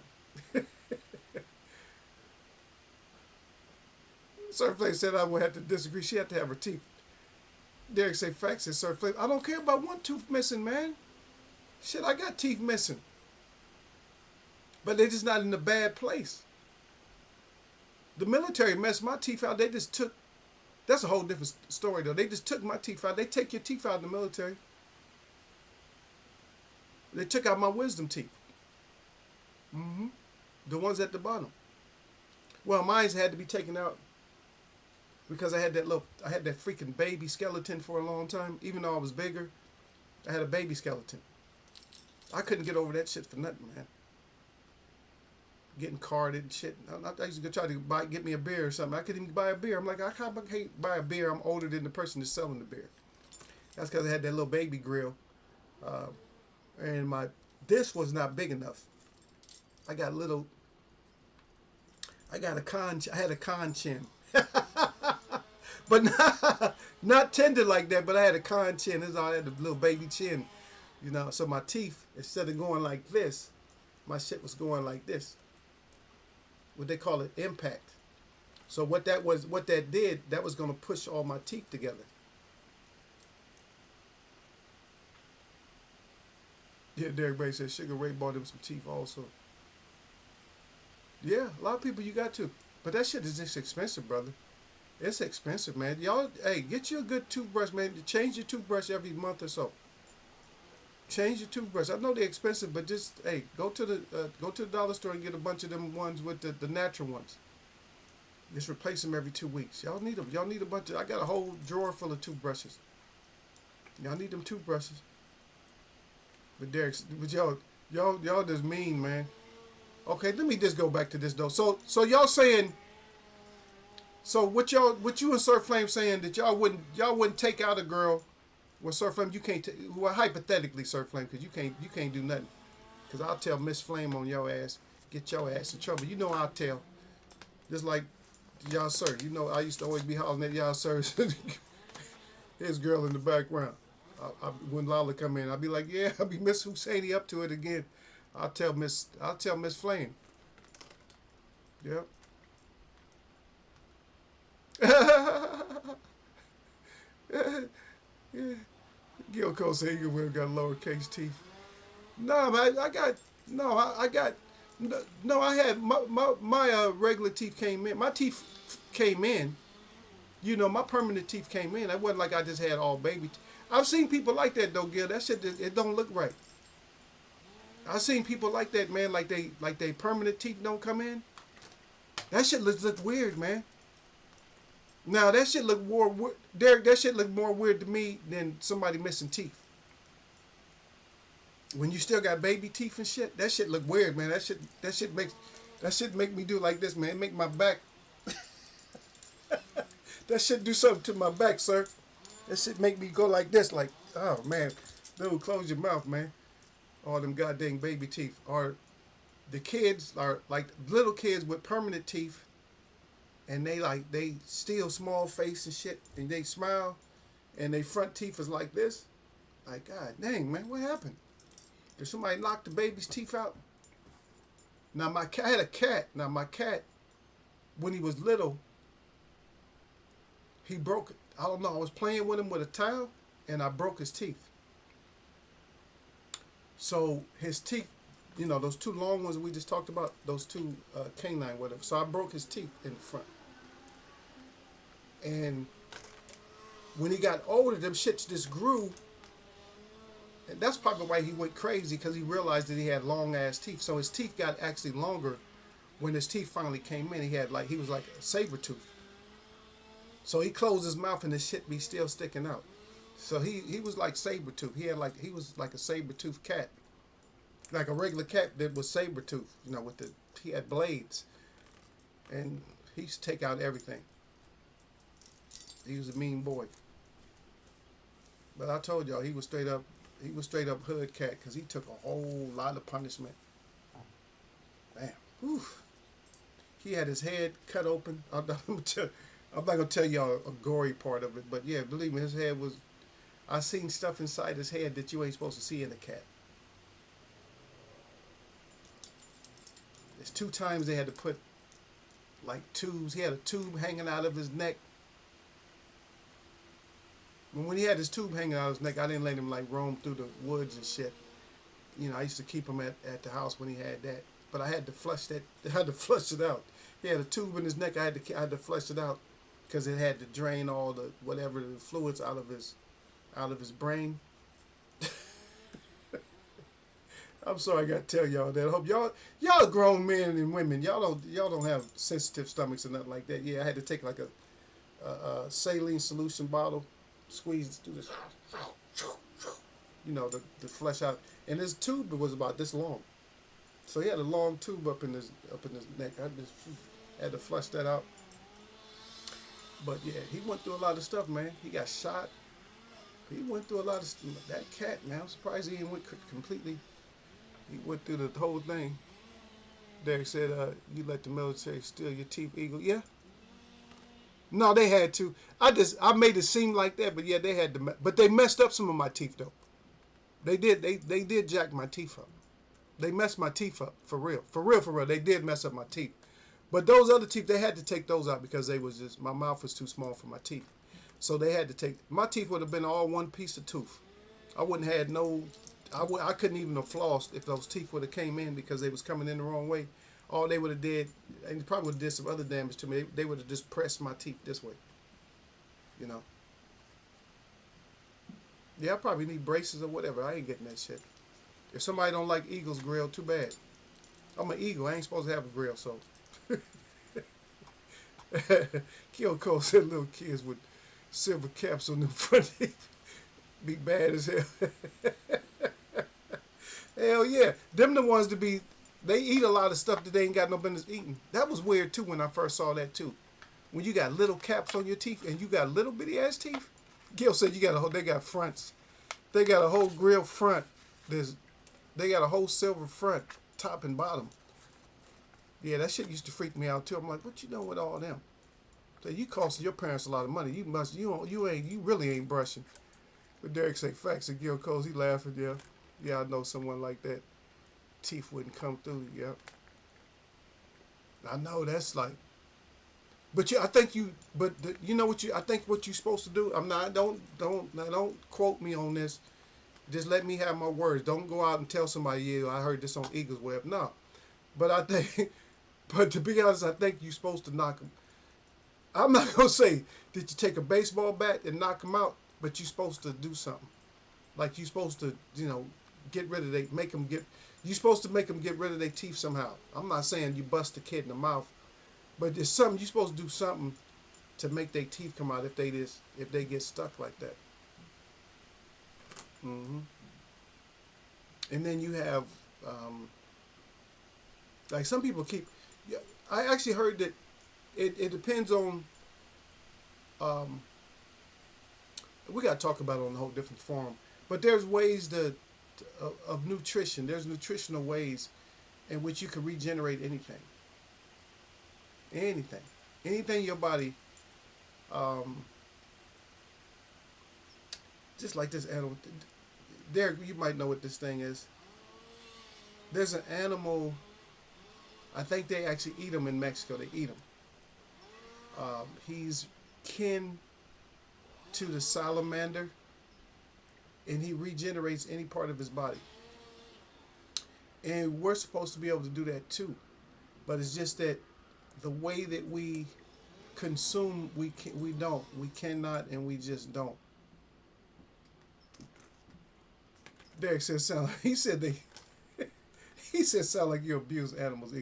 Surflake said I would have to disagree. She had to have her teeth. Derek said, facts said Surflake. I don't care about one tooth missing, man. Shit, I got teeth missing. But they're just not in a bad place. The military messed my teeth out. They just took, that's a whole different story though. They just took my teeth out. They take your teeth out in the military. They took out my wisdom teeth. The ones at the bottom. Well, mine had to be taken out because I had that freaking baby skeleton for a long time. Even though I was bigger, I had a baby skeleton. I couldn't get over that shit for nothing, man. Getting carded and shit. I used to go try to get me a beer or something. I couldn't even buy a beer. I'm like, I can't buy a beer. I'm older than the person that's selling the beer. That's because I had that little baby grill. And this was not big enough. I had a con chin. But not tender like that, but I had a con chin. I had a little baby chin. So my teeth, instead of going like this, my shit was going like this. What they call it, impact. So what that did, that was gonna push all my teeth together. Yeah, Derek Bay said Sugar Ray bought him some teeth also. Yeah, a lot of people you got to. But that shit is just expensive, brother. It's expensive, man. Y'all, hey, get you a good toothbrush, man. Change your toothbrush every month or so. Change your toothbrush. I know they're expensive, but just hey, go to the dollar store and get a bunch of them ones with the natural ones. Just replace them every 2 weeks. Y'all need them. Y'all need a bunch of. I got a whole drawer full of toothbrushes. Y'all need them toothbrushes. But Derek, but y'all just mean, man. Okay, let me just go back to this though. So y'all saying. So what you and Sir Flame saying that y'all wouldn't take out a girl. Well, Sir Flame, you can't. Well, hypothetically, Sir Flame, because you can't do nothing. Because I'll tell Miss Flame on your ass, get your ass in trouble. You know I'll tell. Just like y'all, sir. You know I used to always be hollering at y'all, sir. His girl in the background. When Lala come in, I'll be like, yeah, I'll be Miss Husseini up to it again. I'll tell Miss Flame. Yep. Yeah. Gilco said you would have got lowercase teeth. No, man, I got no, I got no. I had my regular teeth came in. My teeth came in. You know, my permanent teeth came in. It wasn't like I just had all baby. I've seen people like that though, Gil. That shit, it don't look right. I've seen people like that, man. Like they permanent teeth don't come in. That shit look weird, man. Now that shit look more, Derek. That shit look more weird to me than somebody missing teeth. When you still got baby teeth and shit, that shit look weird, man. That shit make me do like this, man. Make my back. That shit do something to my back, sir. That shit make me go like this, like, oh man, dude, close your mouth, man. All them goddamn baby teeth. Or the kids are like little kids with permanent teeth. And they still small face and shit, and they smile, and they front teeth is like this. Like, God dang, man, what happened? Did somebody knock the baby's teeth out? Now I had a cat. Now my cat, when he was little, he broke it. I don't know. I was playing with him with a towel, and I broke his teeth. So his teeth, you know, those two long ones we just talked about, those two canine, whatever. So I broke his teeth in the front. And when he got older, them shits just grew. And that's probably why he went crazy, because he realized that he had long ass teeth. So his teeth got actually longer. When his teeth finally came in, he was like a saber tooth. So he closed his mouth and his shit be still sticking out. So he was like saber tooth. He was like a saber tooth cat. Like a regular cat that was saber tooth, you know, he had blades. And he used to take out everything. He was a mean boy. But I told y'all he was straight up hood cat, because he took a whole lot of punishment. Man, whew. He had his head cut open. I'm not gonna tell y'all a gory part of it, but yeah, believe me, his head was. I seen stuff inside his head that you ain't supposed to see in a cat. There's 2 times they had to put like tubes. He had a tube hanging out of his neck. When he had his tube hanging out of his neck, I didn't let him like roam through the woods and shit. You know, I used to keep him at the house when he had that. But I had to flush that. I had to flush it out. He had a tube in his neck. I had to flush it out, because it had to drain all the whatever the fluids out of his brain. I'm sorry I gotta tell y'all that. I hope y'all grown men and women. Y'all don't have sensitive stomachs or nothing like that. Yeah, I had to take like a saline solution bottle, squeeze through this, you know, the flesh out. And his tube was about this long, so he had a long tube up in his neck. I just had to flush that out. But yeah, he went through a lot of stuff, man. He got shot. He went through a lot of stuff. That cat, man. I'm surprised he didn't went completely. He went through the whole thing. Derek said, you let the military steal your teeth, Eagle. Yeah. No, they had to. I made it seem like that, but yeah, they had to. But they messed up some of my teeth, though. They did. They did jack my teeth up. They messed my teeth up, for real. For real. They did mess up my teeth. But those other teeth, they had to take those out because they was just, my mouth was too small for my teeth. So they had to take, my teeth would have been all one piece of tooth. I wouldn't have had no, I couldn't even have flossed if those teeth would have came in because they was coming in the wrong way. All they would have did, and they probably would have did some other damage to me, they would have just pressed my teeth this way, you know. Yeah, I probably need braces or whatever. I ain't getting that shit. If somebody don't like Eagles grill, too bad. I'm an eagle. I ain't supposed to have a grill, so. Kyoko said little kids with silver caps on the front teeth be bad as hell. Hell yeah. Them the ones to be, they eat a lot of stuff that they ain't got no business eating. That was weird too when I first saw that too. When you got little caps on your teeth and you got little bitty ass teeth. Gil said you got a whole, they got fronts. They got a whole grill front. They got a whole silver front, top and bottom. Yeah, that shit used to freak me out too. I'm like, what you doing with all them? So you costing your parents a lot of money. You really ain't brushing. But Derek say facts. And Gil Coles, he laughing. Yeah, yeah, I know someone like that. Teeth wouldn't come through. Yeah, I know that's like. But I think you. But you know what you? I think what you're supposed to do. I'm not. Don't quote me on this. Just let me have my words. Don't go out and tell somebody, yeah, I heard this on Eagles Web. No. But I think, but to be honest, I think you're supposed to knock them. I'm not going to say, did you take a baseball bat and knock them out? But you're supposed to do something. Like you're supposed to, get rid of you're supposed to make them get rid of their teeth somehow. I'm not saying you bust a kid in the mouth. But there's something, you're supposed to do something to make their teeth come out if they get stuck like that. Mm-hmm. And then you have, like some people keep. I actually heard that it depends on. We got to talk about it on a whole different forum, but there's ways of nutrition. There's nutritional ways in which you can regenerate anything. Anything your body. Just like this animal. Derek, you might know what this thing is. There's an animal. I think they actually eat them in Mexico. They eat them. He's kin to the salamander, and he regenerates any part of his body. And we're supposed to be able to do that too, but it's just that the way that we consume, we cannot, and we just don't. Derek said sound. He said sound like you abuse animals.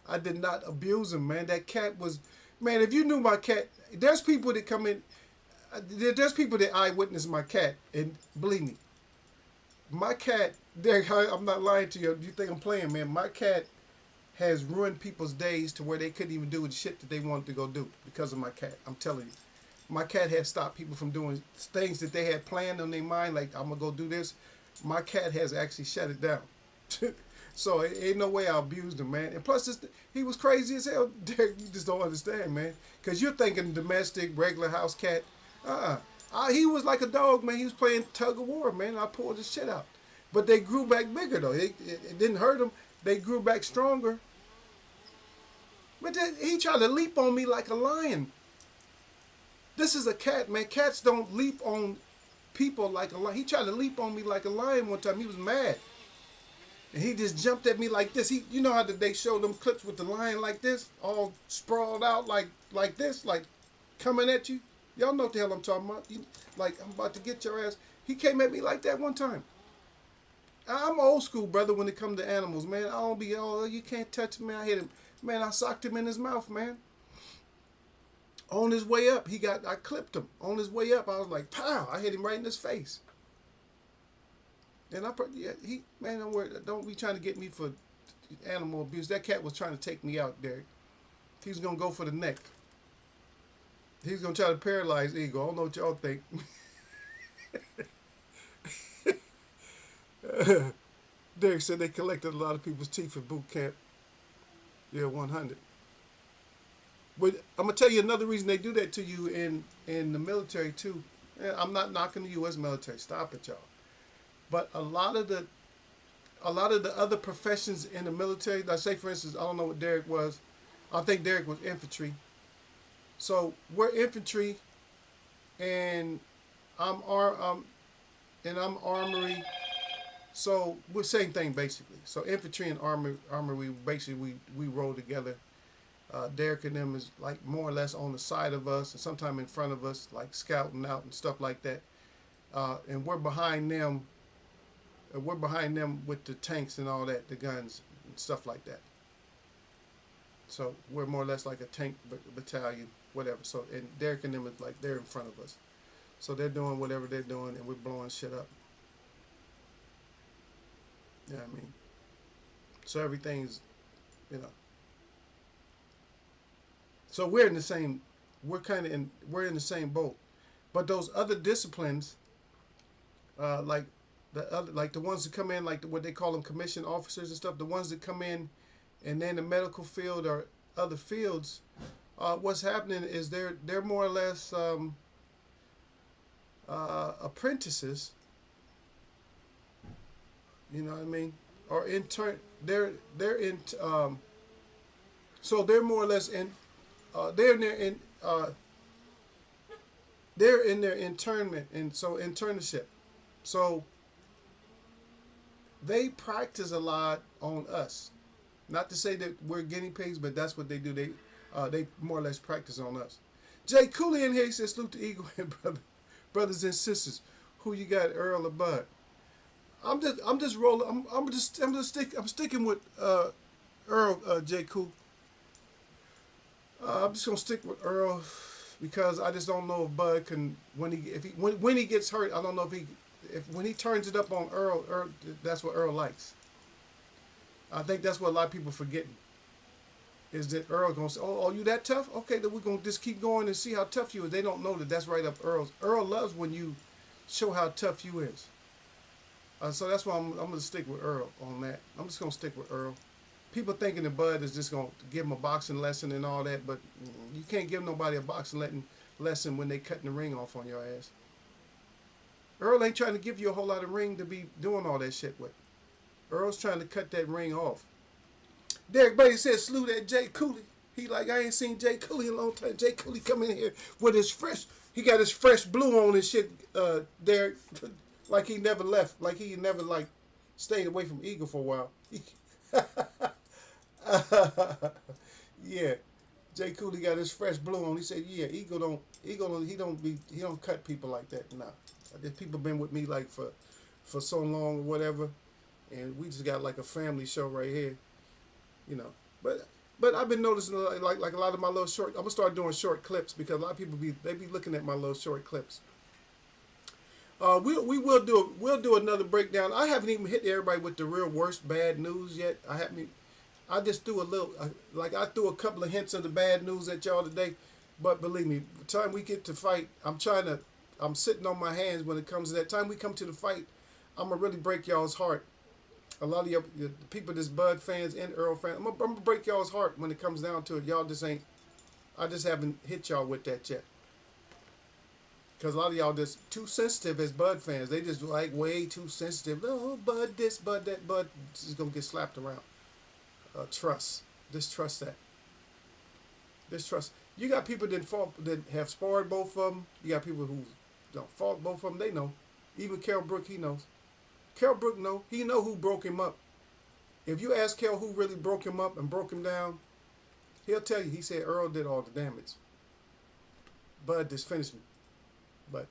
I did not abuse him, man. That cat was, man. If you knew my cat, there's people that come in. There's people that eyewitness my cat, and believe me, my cat. Derek, I'm not lying to you. You think I'm playing, man? My cat has ruined people's days to where they couldn't even do the shit that they wanted to go do because of my cat. I'm telling you, my cat has stopped people from doing things that they had planned on their mind. Like, I'm gonna go do this. My cat has actually shut it down. So it ain't no way I abused him, man. And plus, he was crazy as hell. Derek, you just don't understand, man. Because you're thinking domestic, regular house cat. He was like a dog, man. He was playing tug of war, man. I pulled his shit out. But they grew back bigger, though. It didn't hurt them. They grew back stronger. But then he tried to leap on me like a lion. This is a cat, man. Cats don't leap on people like a lion. He tried to leap on me like a lion one time. He was mad. And he just jumped at me like this. You know how they show them clips with the lion like this? All sprawled out like this, like coming at you. Y'all know what the hell I'm talking about. Like, I'm about to get your ass. He came at me like that one time. I'm old school, brother, when it comes to animals, man. I don't be, you can't touch me. I hit him. Man, I socked him in his mouth, man. On his way up, I clipped him. On his way up, I was like, pow! I hit him right in his face. And man, don't worry, don't be trying to get me for animal abuse. That cat was trying to take me out, Derek. He's gonna go for the neck. He's gonna try to paralyze Eagle. I don't know what y'all think. Derek said they collected a lot of people's teeth at boot camp. Yeah, 100. But I'm gonna tell you another reason they do that to you in the military too. And I'm not knocking the U.S. military. Stop it, y'all. But a lot of the other professions in the military, like say for instance, I don't know what Derek was. I think Derek was infantry. So we're infantry, and I'm armory. So we're same thing basically. So infantry and armor we basically we roll together. Derek and them is like more or less on the side of us, and sometimes in front of us, like scouting out and stuff like that. And we're behind them. We're behind them with the tanks and all that, the guns and stuff like that. So we're more or less like a tank battalion, whatever. So and Derek and them is like they're in front of us. So they're doing whatever they're doing, and we're blowing shit up. You know what I mean? So everything's, you know. So we're in the same. We're kind of in. We're in the same boat. But those other disciplines, like like the ones that come in, like what they call them, commissioned officers and stuff. The ones that come in, and then the medical field or other fields, what's happening is they're more or less apprentices. You know what I mean? Or intern. They're in. So they're more or less in. They're in their in. They're in their internment, and so internship. So they practice a lot on us. Not to say that we're guinea pigs, but that's what they do. They more or less practice on us. Jay Cooley in here says salute to Eagle and brothers and sisters. Who you got, Earl or Bud? I'm just rolling. I'm sticking with Earl, J. Cool. I'm just gonna stick with Earl because I just don't know if Bud can when he gets hurt. I don't know if when he turns it up on Earl, that's what Earl likes. I think that's what a lot of people forgetting is that Earl gonna say, "Oh, you that tough? Okay, then we're gonna just keep going and see how tough you is." They don't know that that's right up Earl's. Earl loves when you show how tough you is. So that's why I'm gonna stick with Earl on that. I'm just gonna stick with Earl. People thinking that Bud is just gonna give him a boxing lesson and all that, but you can't give nobody a boxing lesson when they cutting the ring off on your ass. Earl ain't trying to give you a whole lot of ring to be doing all that shit with. Earl's trying to cut that ring off. Derek Brady said salute at Jay Cooley. He like, I ain't seen Jay Cooley in a long time. Jay Cooley come in here with his fresh, he got his fresh blue on and shit, Derek, like he never left, like he never like stayed away from Eagle for a while. Yeah, Jay Cooley got his fresh blue on. He said, yeah, Eagle don't, he don't cut people like that. Nah, there's people been with me like for so long or whatever, and we just got like a family show right here, you know. But I've been noticing like a lot of my little short. I'm gonna start doing short clips because a lot of people be looking at my little short clips. We'll do another breakdown. I haven't even hit everybody with the real worst bad news yet. I just threw a little I threw a couple of hints of the bad news at y'all today. But believe me, by the time we get to fight, I'm sitting on my hands when it comes to that time we come to the fight. I'm gonna really break y'all's heart. A lot of the people that's Bud fans and Earl fans, I'm gonna break y'all's heart when it comes down to it. Y'all just ain't. I just haven't hit y'all with that yet. Because a lot of y'all just too sensitive as Bud fans. They just like way too sensitive. Oh, Bud this, Bud that. Bud is going to get slapped around. Trust. Distrust that. Distrust. You got people that have sparred both of them. You got people who don't fought both of them. They know. Even Carol Brook, he knows. Carol Brook know. He know who broke him up. If you ask Carol who really broke him up and broke him down, he'll tell you. He said Earl did all the damage. Bud just finished me. But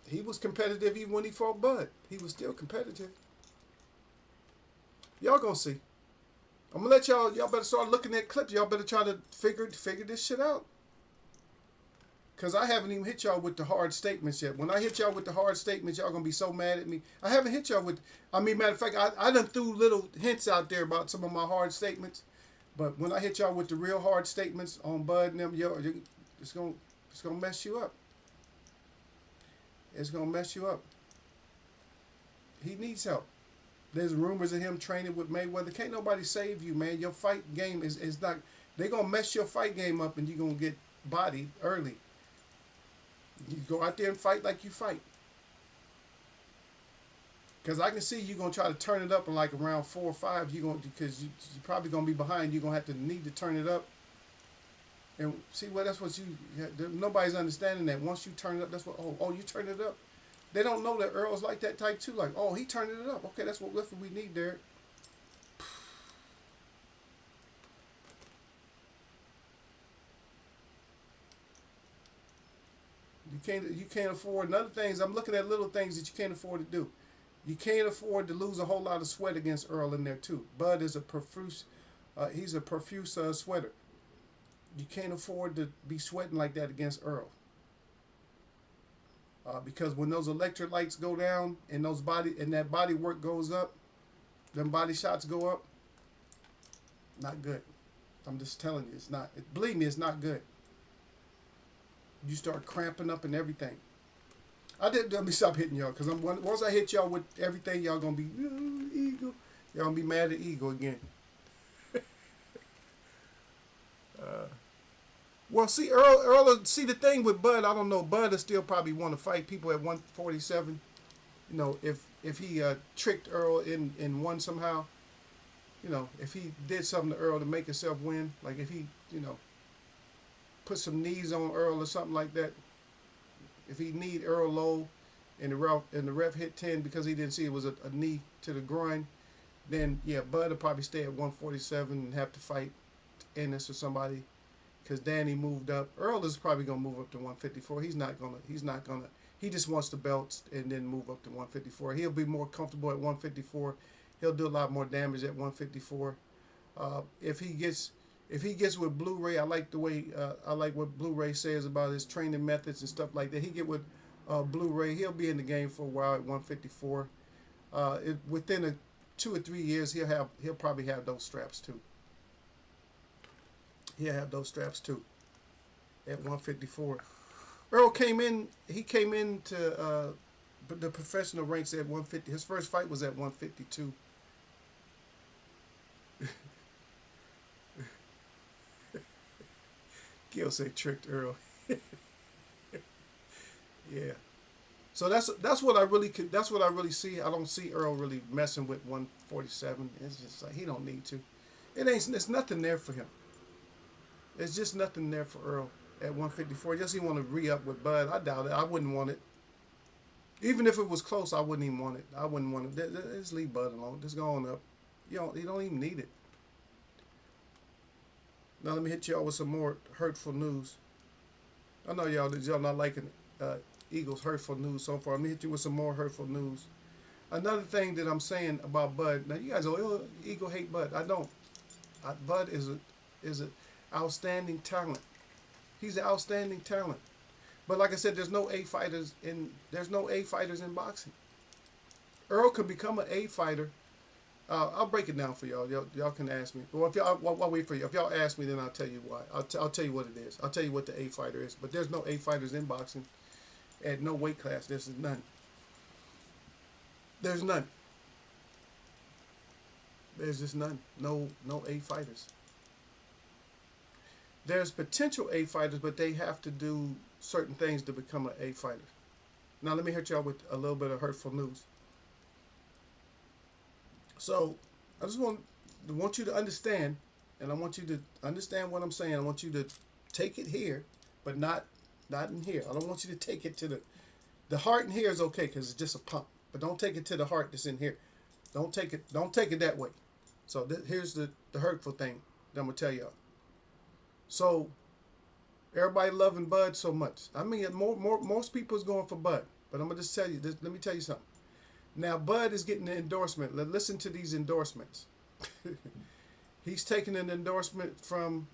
he was competitive even when he fought Bud. He was still competitive. Y'all gonna see. I'm gonna let y'all better start looking at clips. Y'all better try to figure this shit out. Cause I haven't even hit y'all with the hard statements yet. When I hit y'all with the hard statements, y'all gonna be so mad at me. I haven't hit y'all with, matter of fact, I done threw little hints out there about some of my hard statements. But when I hit y'all with the real hard statements on Bud and them, it's gonna mess you up. It's going to mess you up. He needs help. There's rumors of him training with Mayweather. Can't nobody save you, man. Your fight game is not... They're going to mess your fight game up and you're going to get bodied early. You go out there and fight like you fight. Because I can see you're going to try to turn it up in like around 4 or 5. Because you're probably going to be behind. You're going to have to need to turn it up. And see, well, that's what nobody's understanding that. Once you turn it up, that's what, oh, you turn it up. They don't know that Earl's like that type too. Like, oh, he turned it up. Okay, that's what we need there. You can't afford, and other things. I'm looking at little things that you can't afford to do. You can't afford to lose a whole lot of sweat against Earl in there too. Bud is a profuse, he's a profuse sweater. You can't afford to be sweating like that against Earl. Because when those electrolytes go down and that body work goes up, them body shots go up. Not good. I'm just telling you, it's not. Believe me, it's not good. You start cramping up and everything. Let me stop hitting y'all, because once I hit y'all with everything, y'all gonna be Eagle. Y'all gonna be mad at Eagle again. Well, see, see the thing with Bud, I don't know. Bud will still probably want to fight people at 147. You know, if he tricked Earl in one somehow. You know, if he did something to Earl to make himself win, like if he, put some knees on Earl or something like that. If he kneed Earl low and the ref hit 10 because he didn't see it was a knee to the groin, then yeah, Bud will probably stay at 147 and have to fight Ennis or somebody, because Danny moved up. Earl is probably gonna move up to 154. He's not gonna. He just wants the belts and then move up to 154. He'll be more comfortable at 154. He'll do a lot more damage at 154. If he gets with Blu-ray, I like what Blu-ray says about his training methods and stuff like that. He get with Blu-ray, he'll be in the game for a while at 154. Within 2 or 3 years, he'll probably have those straps too. He'll have those straps too at 154. Earl came in. He came into the professional ranks at 150. His first fight was at 152. Gil say tricked Earl. Yeah. So that's what I really see. I don't see Earl really messing with 147. It's just like he don't need to. It's nothing there for him. There's just nothing there for Earl at 154. Just he want to re-up with Bud. I doubt it. I wouldn't want it. Even if it was close, I wouldn't even want it. I wouldn't want it. Just leave Bud alone. Just go on up. You don't even need it. Now let me hit y'all with some more hurtful news. I know y'all not liking Eagles hurtful news so far. Let me hit you with some more hurtful news. Another thing that I'm saying about Bud. Now you guys go, oh, Eagle hate Bud. I don't. Bud is an outstanding talent. He's an outstanding talent. But like I said, there's no A fighters in boxing. Earl could become an A fighter. I'll break it down for y'all. Y'all can ask me. Well, I'll wait for you. If y'all ask me, then I'll tell you why. I'll tell you what it is. I'll tell you what the A fighter is. But there's no A fighters in boxing at no weight class. There's none. There's none. There's just none. No A fighters. There's potential A fighters, but they have to do certain things to become an A fighter. Now let me hit y'all with a little bit of hurtful news. So I just want you to understand, and I want you to understand what I'm saying. I want you to take it here, but not in here. I don't want you to take it to the heart in here is okay because it's just a pump, but don't take it to the heart that's in here. Don't take it that way. So here's the hurtful thing that I'm gonna tell y'all. So everybody loving Bud so much. I mean, most people is going for Bud, but I'm gonna just tell you this. Let me tell you something. Now Bud is getting an endorsement. Listen to these endorsements. He's taking an endorsement from,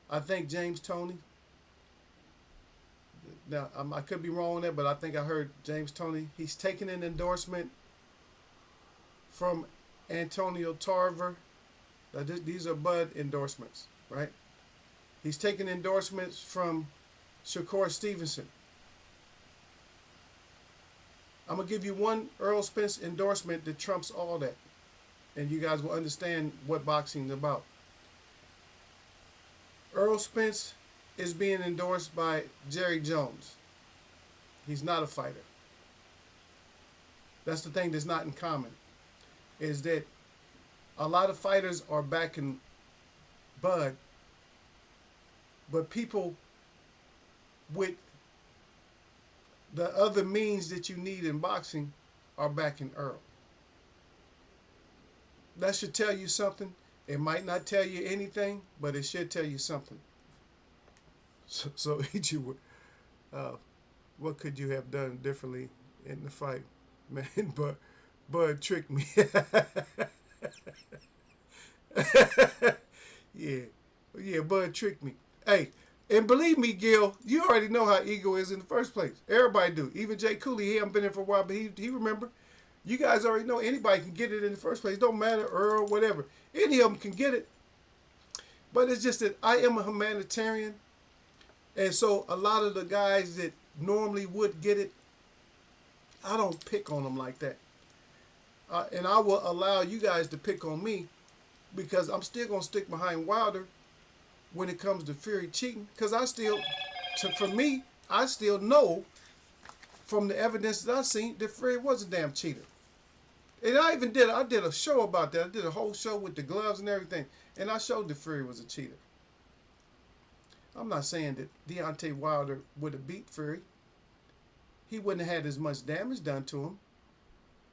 I think, James Toney. Now I could be wrong on that, but I think I heard James Toney. He's taking an endorsement from Antonio Tarver. These are Bud endorsements, right? He's taking endorsements from Shakur Stevenson. I'm going to give you one Earl Spence endorsement that trumps all that. And you guys will understand what boxing is about. Earl Spence is being endorsed by Jerry Jones. He's not a fighter. That's the thing that's not in common. Is that a lot of fighters are backing Bud, But people with the other means that you need in boxing are backing Earl. That should tell you something. It might not tell you anything, but it should tell you something. So you, uh, what could you have done differently in the fight, man? But Bud tricked me. Yeah, yeah, Bud tricked me. Hey, and believe me, Gil, you already know how ego is in the first place. Everybody do. Even Jay Cooley, he haven't been here for a while, but he remember. You guys already know anybody can get it in the first place. Don't matter, Earl, whatever. Any of them can get it. But it's just that I am a humanitarian. And so a lot of the guys that normally would get it, I don't pick on them like that. And I will allow you guys to pick on me because I'm still going to stick behind Wilder when it comes to Fury cheating. Because for me, I still know from the evidence that I've seen that Fury was a damn cheater. And I did a show about that. I did a whole show with the gloves and everything. And I showed that Fury was a cheater. I'm not saying that Deontay Wilder would have beat Fury. He wouldn't have had as much damage done to him.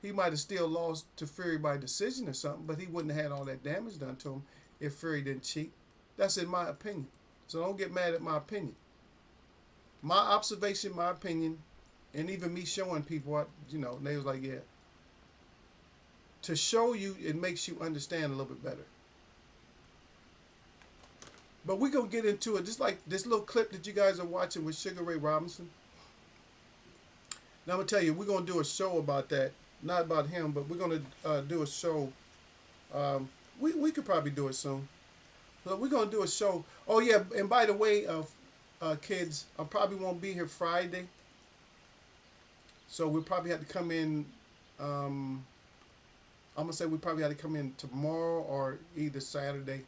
He might have still lost to Fury by decision or something, but he wouldn't have had all that damage done to him if Fury didn't cheat. That's in my opinion. So don't get mad at my opinion. My observation, my opinion, and even me showing people, they was like, yeah. To show you, it makes you understand a little bit better. But we're going to get into it, just like this little clip that you guys are watching with Sugar Ray Robinson. Now I'm going to tell you, we're going to do a show about that. Not about him, but we're going to do a show. We could probably do it soon. So we're going to do a show. Oh, yeah, and by the way, kids, I probably won't be here Friday. So we'll probably have to come in, I'm going to say we probably have to come in tomorrow or either Saturday.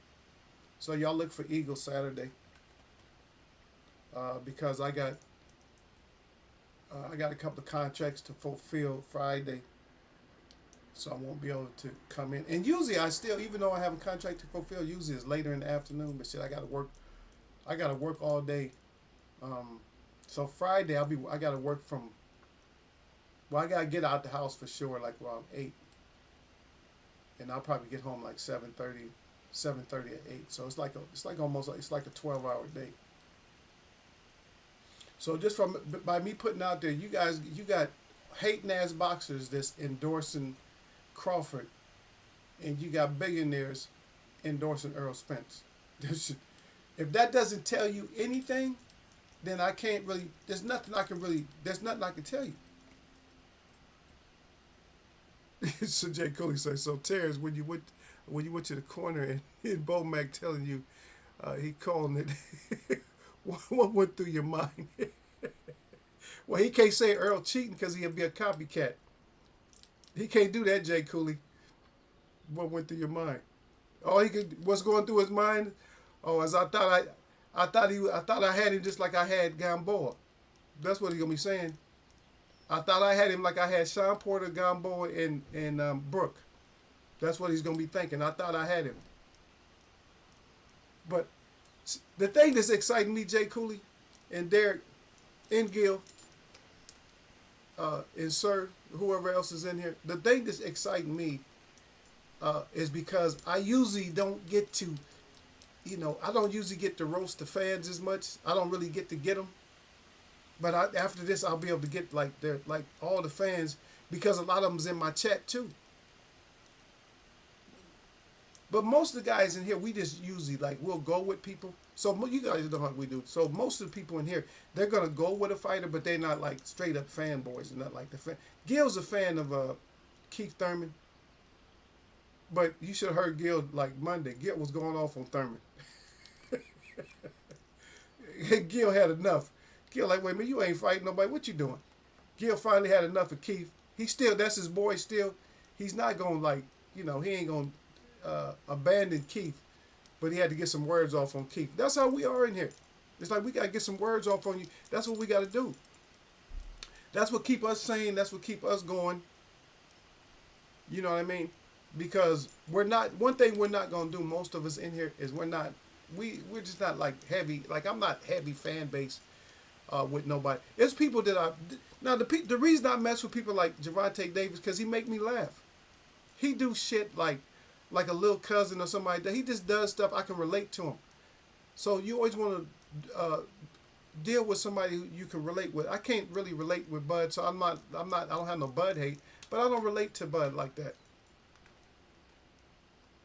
So y'all look for Eagle Saturday because I got a couple of contracts to fulfill Friday, so I won't be able to come in. And usually I still, even though I have a contract to fulfill, usually it's later in the afternoon. But shit, I gotta work all day. So Friday I gotta work from. Well, I gotta get out the house for sure, like around 8, and I'll probably get home like 7:30 at 8. So it's like a 12-hour day. So just by me putting out there, you got hating ass boxers that's endorsing Crawford, and you got billionaires endorsing Earl Spence. If that doesn't tell you anything, then I can't really. There's nothing I can tell you. So Jay Coley says, so Terrence, when you went to the corner and Bo Mac telling you he calling it, what went through your mind? Well, he can't say Earl cheating because he'll be a copycat. He can't do that, Jay Cooley. What went through your mind? What's going through his mind? Oh, as I thought I had him just like I had Gamboa. That's what he's gonna be saying. I thought I had him like I had Sean Porter, Gamboa, and Brooke. That's what he's gonna be thinking. I thought I had him. But the thing that's exciting me, Jay Cooley, and Derek, and Gil, and Sir, whoever else is in here, the thing that's exciting me is because I usually don't get to, I don't usually get to roast the fans as much. I don't really get to get them. But after this, I'll be able to get like all the fans because a lot of them's in my chat too. But most of the guys in here, we just usually we'll go with people. So you guys know how we do. So most of the people in here, they're gonna go with a fighter, but they're not like straight up fanboys and not like the fan. Gil's a fan of Keith Thurman, but you should have heard Gil like Monday. Gil was going off on Thurman. Gil had enough. Gil like, wait a minute, you ain't fighting nobody. What you doing? Gil finally had enough of Keith. That's his boy still. He's not gonna he ain't gonna abandon Keith, but he had to get some words off on Keith. That's how we are in here. It's like we gotta get some words off on you. That's what we gotta do. That's what keep us sane. That's what keep us going. You know what I mean? Because one thing we're not gonna do, most of us in here, is we're not we're just not like heavy. Like I'm not heavy fan base with nobody. It's people that I now the reason I mess with people like Javante Davis because he make me laugh. He do shit like a little cousin or somebody that he just does stuff I can relate to him. So you always want to deal with somebody who you can relate with. I can't really relate with Bud, so I don't have no Bud hate, but I don't relate to Bud like that.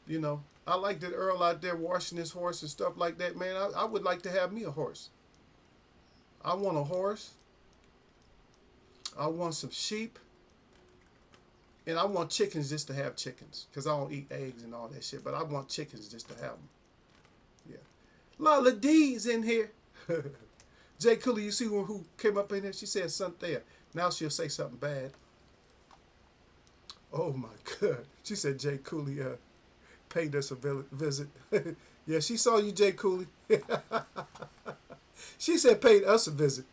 You know, I like that Earl out there washing his horse and stuff like that, man. I would like to have me a horse. I want a horse. I want some sheep. And I want chickens just to have chickens. Because I don't eat eggs and all that shit. But I want chickens just to have them. Yeah. Lola D's in here. Jay Cooley, you see who came up in here? She said something there. Now she'll say something bad. Oh my God. She said Jay Cooley paid us a visit. Yeah, she saw you, Jay Cooley. She said paid us a visit.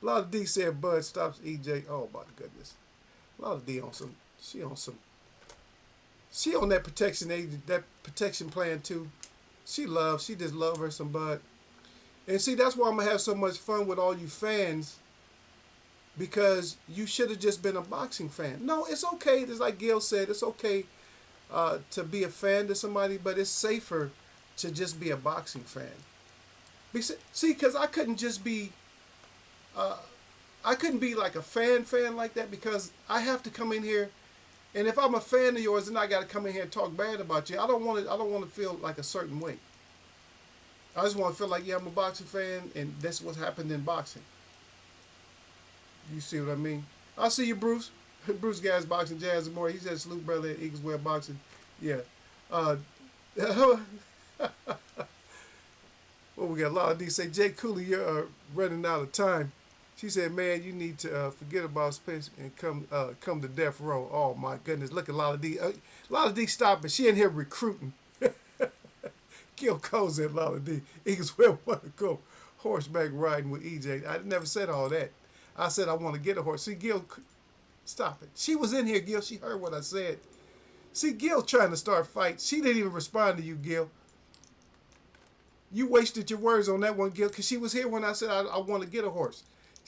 Lola D said Bud stops EJ. Oh my goodness. Lola D on some. She on that protection aid, that protection plan too. She just love her some Bud. And see, that's why I'm gonna have so much fun with all you fans. Because you should have just been a boxing fan. No, it's okay. It's like Gil said, it's okay to be a fan to somebody, but it's safer to just be a boxing fan. See, because I couldn't just be, I couldn't be like a fan like that because I have to come in here, and if I'm a fan of yours, then I got to come in here and talk bad about you. I don't want to feel like a certain way. I just want to feel like, yeah, I'm a boxing fan, and that's what happened in boxing. You see what I mean? I'll see you, Bruce. Bruce Guys Boxing Jazz and more. He said salute brother at Eagles Wear Boxing. Yeah. What we got? Law D say, Jay Cooley, you're running out of time. She said, man, you need to forget about space and come to death row. Oh my goodness. Look at Lala D. Lala D stop it. She in here recruiting. Gil Cole said Lala D. Eagles Wear want to go horseback riding with EJ. I never said all that. I said I want to get a horse. See, Gil, stop it. She was in here, Gil. She heard what I said. See, Gil trying to start fights. She didn't even respond to you, Gil. You wasted your words on that one, Gil, because she was here when I said I want to get a horse.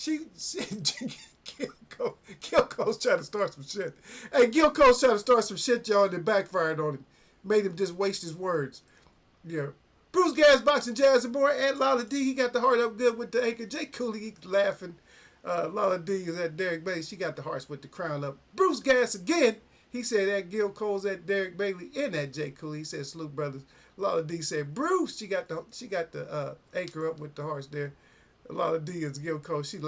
Gil Cole's trying to start some shit. Hey, Gil Cole's trying to start some shit, y'all, that backfired on him. Made him just waste his words. Yeah. Bruce Gas, Boxing, Jazz, and more. And Lala D, he got the heart up good with the anchor. Jay Cooley, he laughing. Lala D is at Derek Bailey. She got the hearts with the crown up. Bruce Gas again. He said that Gil Cole's at Derek Bailey and at Jay Cooley. He said salute brothers. Lala D said Bruce. She got the anchor up with the hearts there. Lala D is Gil Cole. She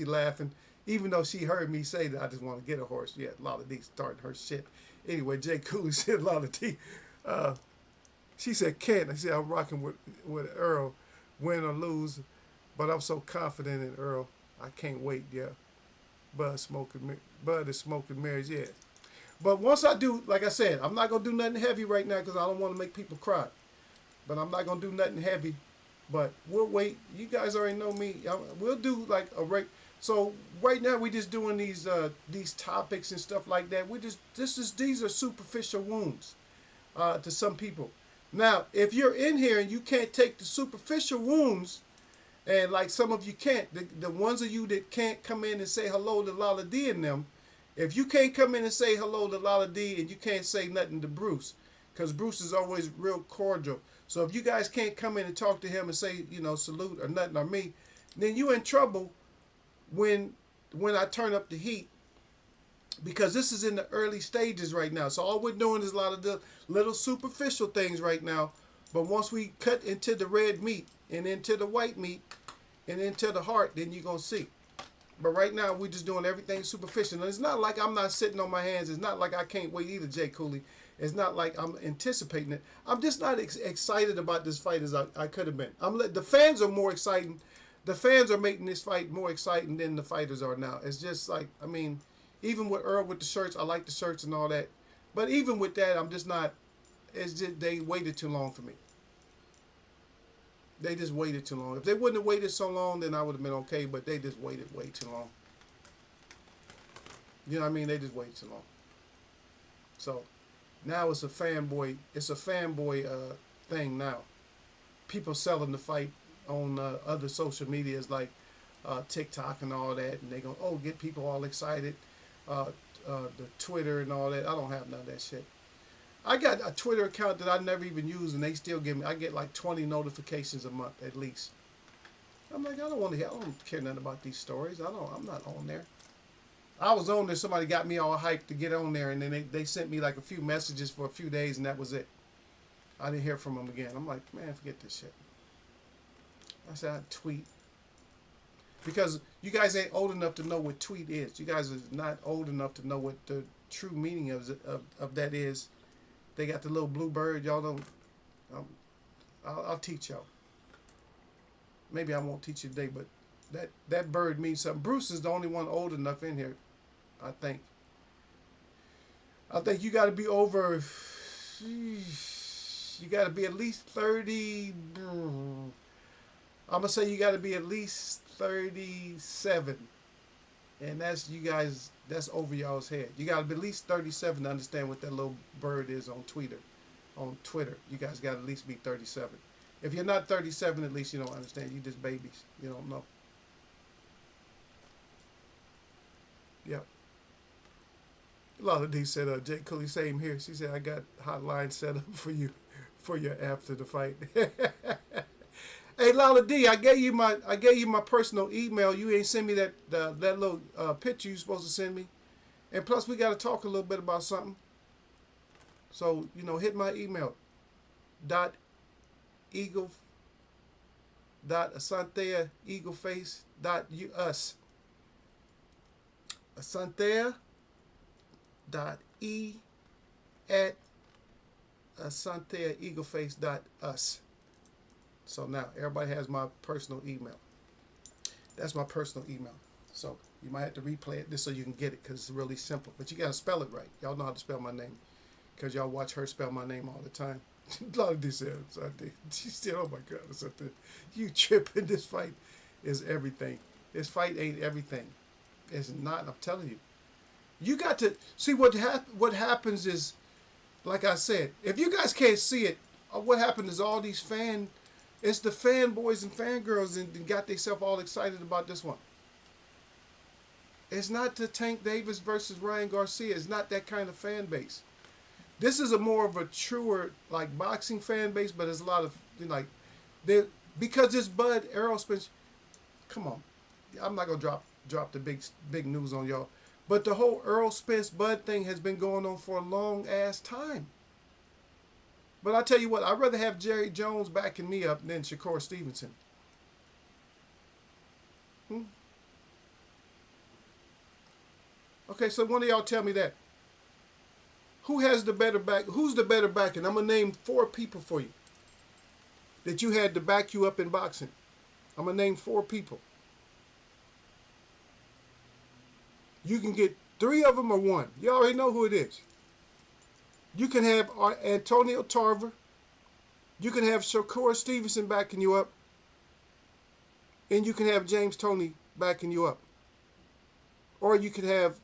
laughing. Even though she heard me say that I just want to get a horse. Yeah, Lala D starting her shit. Anyway, Jay Cooley said Lala D. She said Kent. I said I'm rocking with Earl, win or lose, but I'm so confident in Earl. I can't wait, yeah. Bud is smoking marriage, yeah. But once I do, like I said, I'm not going to do nothing heavy right now because I don't want to make people cry. But I'm not going to do nothing heavy. But we'll wait. You guys already know me. We'll do like a break. So right now we're just doing these topics and stuff like that. These are superficial wounds to some people. Now, if you're in here and you can't take the superficial wounds, and like some of you can't, the ones of you that can't come in and say hello to Lala D and them, if you can't come in and say hello to Lala D and you can't say nothing to Bruce, because Bruce is always real cordial. So if you guys can't come in and talk to him and say, salute or nothing or me, then you in trouble when I turn up the heat, because this is in the early stages right now. So all we're doing is a lot of the little superficial things right now. But once we cut into the red meat and into the white meat and into the heart, then you're going to see. But right now, we're just doing everything superficial. And it's not like I'm not sitting on my hands. It's not like I can't wait either, Jay Cooley. It's not like I'm anticipating it. I'm just not excited about this fight as I could have been. The fans are more exciting. The fans are making this fight more exciting than the fighters are now. It's just like, even with Earl with the shirts, I like the shirts and all that. But even with that, I'm just not, it's just they waited too long for me. They just waited too long. If they wouldn't have waited so long, then I would have been okay, but they just waited way too long. You know what I mean? They just waited too long. So now it's a fanboy thing now. people selling the fight on other social medias like TikTok and all that, and they go, oh, get people all excited. Uh, the Twitter and all that. I don't have none of that shit. I got a Twitter account that I never even use, and they still give me. I get like 20 notifications a month at least. I'm like, I don't want to hear. I don't care nothing about these stories. I'm not on there. I was on there. Somebody got me all hyped to get on there, and then they sent me like a few messages for a few days, and that was it. I didn't hear from them again. I'm like, man, forget this shit. I said, I tweet. Because you guys ain't old enough to know what tweet is. You guys are not old enough to know what the true meaning of that is. They got the little blue bird. Y'all don't. I'll teach y'all. Maybe I won't teach you today, but that bird means something. Bruce is the only one old enough in here, I think. I think you got to be over. You got to be at least 30. I'm gonna say you got to be at least 37, and that's you guys. That's over y'all's head. You got to be at least 37 to understand what that little bird is on Twitter. On Twitter, you guys got to at least be 37. If you're not 37, at least you don't understand. You just babies. You don't know. Yep. Lola D said, Jake Cooley, same here. She said, I got hotline set up for you after the fight. Hey, Lola D, I gave you my personal email. You ain't send me that little picture you supposed to send me. And plus, we got to talk a little bit about something. So, hit my email. Asantea eagleface us. Asantea at asanteaeagleface.us. So now everybody has my personal email. That's my personal email. So you might have to replay it just so you can get it because it's really simple. But you got to spell it right. Y'all know how to spell my name because y'all watch her spell my name all the time. A lot of these said, she said, oh my God, Asante, you tripping. This fight is everything. This fight ain't everything. It's not. I'm telling you. You got to see what happens is, like I said, if you guys can't see it, what happened is all these it's the fanboys and fangirls and got themselves all excited about this one. It's not the Tank Davis versus Ryan Garcia. It's not that kind of fan base. This is a more of a truer like boxing fan base, but there's a lot of because this Bud Errol Spence. Come on, I'm not gonna drop the big news on y'all. But the whole Earl Spence Bud thing has been going on for a long ass time. But I tell you what, I'd rather have Jerry Jones backing me up than Shakur Stevenson. Okay, so one of y'all tell me that. Who's the better backing? I'm gonna name 4 people for you that you had to back you up in boxing. I'm gonna name 4 people. You can get 3 of them or 1. You already know who it is. You can have Antonio Tarver. You can have Shakur Stevenson backing you up. And you can have James Toney backing you up. Or you could have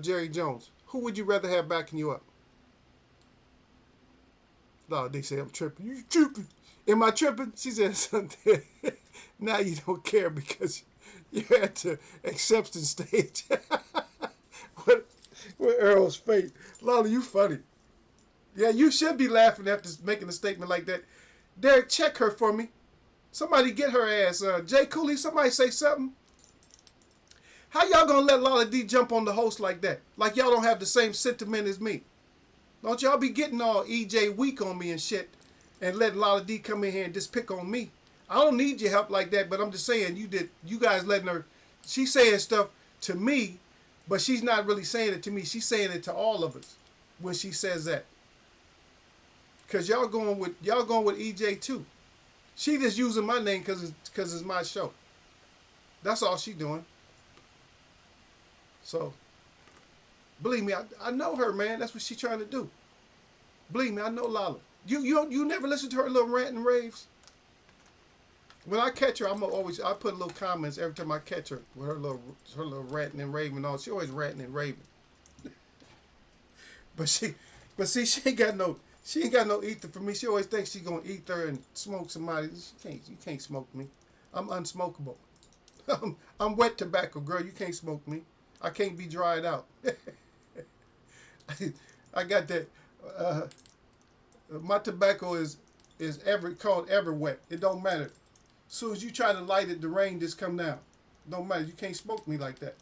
Jerry Jones. Who would you rather have backing you up? No, they say I'm tripping. You tripping. Am I tripping? She said something. Now you don't care because you're at the acceptance stage. What Earl's fate. Lolly, you funny. Yeah, you should be laughing after making a statement like that. Derek, check her for me. Somebody get her ass. Jay Cooley, somebody say something. How y'all gonna let Lolly D jump on the host like that? Like y'all don't have the same sentiment as me. Don't y'all be getting all EJ weak on me and shit and letting Lolly D come in here and just pick on me. I don't need your help like that, but I'm just saying you guys letting her, she's saying stuff to me, but she's not really saying it to me. She's saying it to all of us when she says that. Cause y'all going with EJ too. She just using my name cause it's my show. That's all she doing. So, believe me, I know her, man. That's what she's trying to do. Believe me, I know Lala. You never listen to her little rant and raves? When I catch her, I put little comments every time I catch her with her little ranting and raving and all. She always ranting and raving. But see, she ain't got no She ain't got no ether for me. She always thinks she gonna ether and smoke somebody. You can't smoke me. I'm unsmokable. I'm wet tobacco, girl. You can't smoke me. I can't be dried out. I got that. Uh, my tobacco is called ever wet. It don't matter. As soon as you try to light it, the rain just come down. Don't matter. You can't smoke me like that.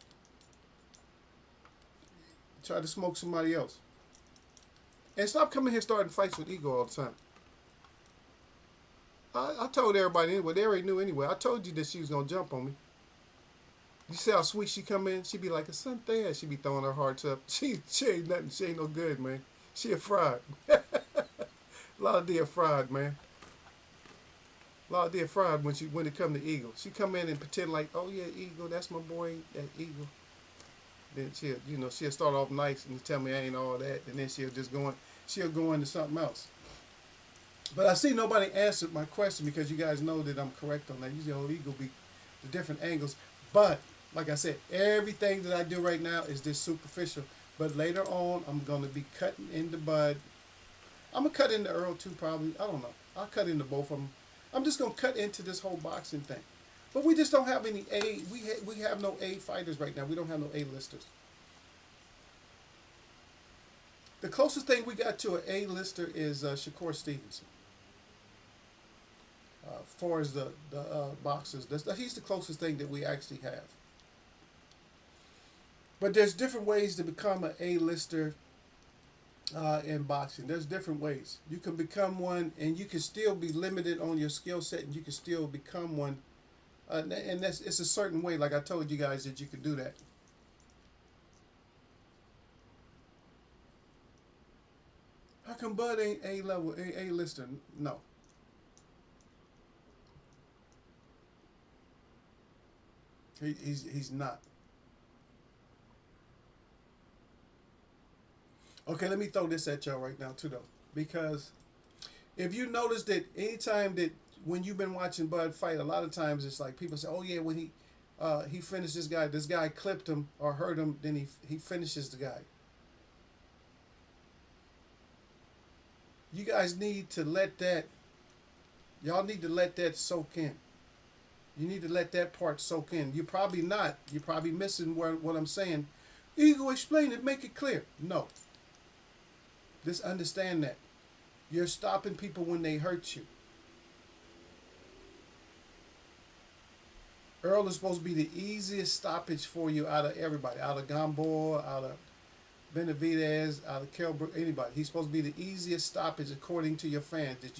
Try to smoke somebody else. And stop coming here starting fights with ego all the time. I told everybody anyway. They already knew anyway. I told you that she was going to jump on me. You see how sweet she come in? She be like a something. She be throwing her hearts up. She ain't nothing. She ain't no good, man. She a fraud. A lot of D a fraud, man. A lot of D a fraud when it come to ego. She come in and pretend like, oh yeah, ego, that's my boy, that ego. Then she'll start off nice and tell me I ain't all that, and then she'll go into something else. But I see nobody answered my question because you guys know that I'm correct on that. Usually, whole ego be the different angles. But like I said, everything that I do right now is just superficial. But later on, I'm gonna be cutting in the bud. I'm gonna cut into Earl too, probably. I don't know. I'll cut into both of them. I'm just gonna cut into this whole boxing thing. But we just don't have any A. We have no A fighters right now. We don't have no A-listers. The closest thing we got to an A-lister is Shakur Stevenson. As far as the boxers, he's the closest thing that we actually have. But there's different ways to become an A-lister in boxing. There's different ways. You can become one, and you can still be limited on your skill set, and you can still become one. And it's a certain way, like I told you guys, that you can do that. How come Bud ain't A-level, A-lister? No. He's not. Okay, let me throw this at y'all right now too, though, because if you notice that anytime that when you've been watching Bud fight, a lot of times it's like people say, "Oh yeah, when he finished this guy clipped him or hurt him, then he finishes the guy." You guys need to let that. Y'all need to let that soak in. You need to let that part soak in. You're probably not. You're probably missing what I'm saying. Ego, explain it. Make it clear. No. Just understand that. You're stopping people when they hurt you. Earl is supposed to be the easiest stoppage for you out of everybody. Out of Gamboa, out of Benavidez, out of Kelbrook, anybody. He's supposed to be the easiest stoppage according to your fans, that